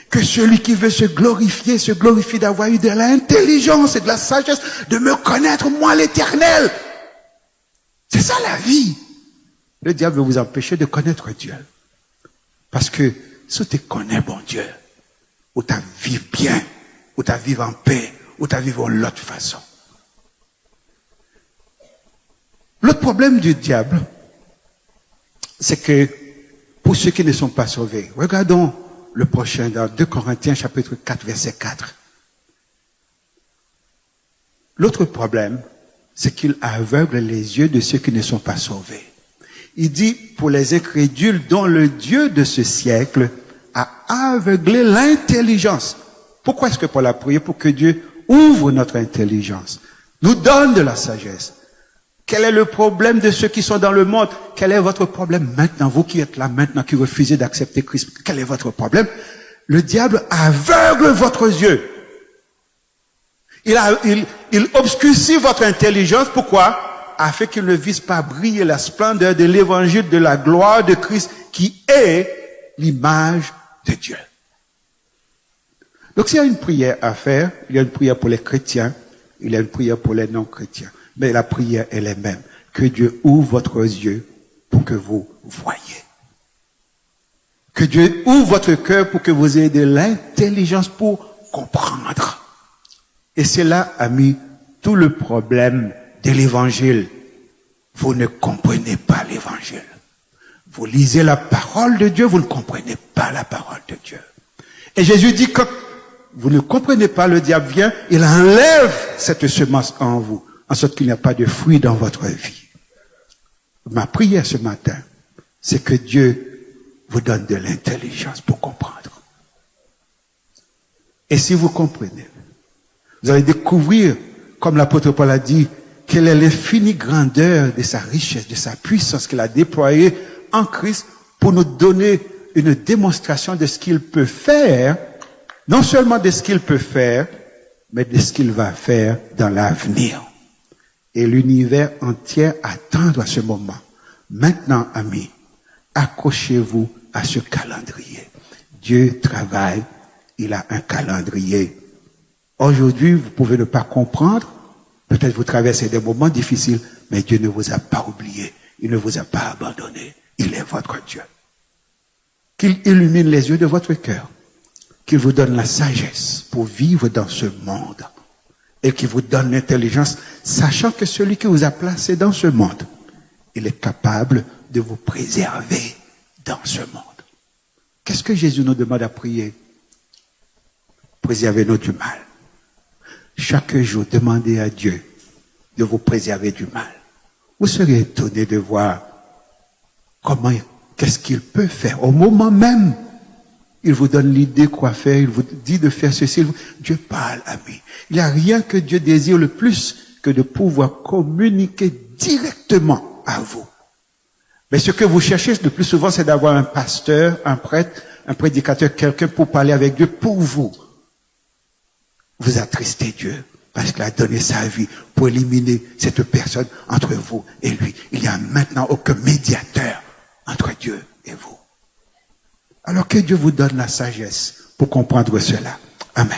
Que celui qui veut se glorifie d'avoir eu de l'intelligence et de la sagesse, de me connaître, moi, l'Éternel. C'est ça la vie. Le diable veut vous empêcher de connaître Dieu. Parce que si tu connais, bon Dieu, ou tu vivre bien, ou tu vivre en paix, ou tu vivre de l'autre façon. L'autre problème du diable, c'est que pour ceux qui ne sont pas sauvés, regardons le prochain dans 2 Corinthiens chapitre 4 verset 4. L'autre problème, c'est qu'il aveugle les yeux de ceux qui ne sont pas sauvés. Il dit, pour les incrédules dont le Dieu de ce siècle a aveuglé l'intelligence. Pourquoi est-ce que Paul a prié? Pour que Dieu ouvre notre intelligence, nous donne de la sagesse. Quel est le problème de ceux qui sont dans le monde? Quel est votre problème maintenant? Vous qui êtes là maintenant, qui refusez d'accepter Christ, quel est votre problème? Le diable aveugle votre yeux. Il obscurcit votre intelligence. Pourquoi? Afin qu'il ne vise pas à briller la splendeur de l'évangile de la gloire de Christ, qui est l'image de Dieu. Donc s'il y a une prière à faire, il y a une prière pour les chrétiens, il y a une prière pour les non-chrétiens. Mais la prière est la même. Que Dieu ouvre votre yeux pour que vous voyez. Que Dieu ouvre votre cœur pour que vous ayez de l'intelligence pour comprendre. Et c'est là, amis, tout le problème de l'évangile. Vous ne comprenez pas l'évangile. Vous lisez la parole de Dieu, vous ne comprenez pas la parole de Dieu. Et Jésus dit, quand vous ne comprenez pas, le diable vient, il enlève cette semence en vous, en sorte qu'il n'y a pas de fruit dans votre vie. Ma prière ce matin, c'est que Dieu vous donne de l'intelligence pour comprendre. Et si vous comprenez, vous allez découvrir, comme l'apôtre Paul a dit, quelle est l'infinie grandeur de sa richesse, de sa puissance qu'il a déployée en Christ pour nous donner une démonstration de ce qu'il peut faire, non seulement de ce qu'il peut faire, mais de ce qu'il va faire dans l'avenir. Et l'univers entier attend à ce moment. Maintenant, amis, accrochez-vous à ce calendrier. Dieu travaille, il a un calendrier. Aujourd'hui, vous pouvez ne pas comprendre, peut-être vous traversez des moments difficiles, mais Dieu ne vous a pas oublié, il ne vous a pas abandonné, il est votre Dieu. Qu'il illumine les yeux de votre cœur, qu'il vous donne la sagesse pour vivre dans ce monde, et qu'il vous donne l'intelligence, sachant que celui qui vous a placé dans ce monde, il est capable de vous préserver dans ce monde. Qu'est-ce que Jésus nous demande à prier? Préservez-nous du mal. Chaque jour, demandez à Dieu de vous préserver du mal. Vous serez étonné de voir qu'est-ce qu'il peut faire. Au moment même, il vous donne l'idée quoi faire, il vous dit de faire ceci. Dieu parle, ami. Il n'y a rien que Dieu désire le plus que de pouvoir communiquer directement à vous. Mais ce que vous cherchez le plus souvent, c'est d'avoir un pasteur, un prêtre, un prédicateur, quelqu'un pour parler avec Dieu pour vous. Vous attristez Dieu parce qu'il a donné sa vie pour éliminer cette personne entre vous et lui. Il n'y a maintenant aucun médiateur entre Dieu et vous. Alors que Dieu vous donne la sagesse pour comprendre cela. Amen.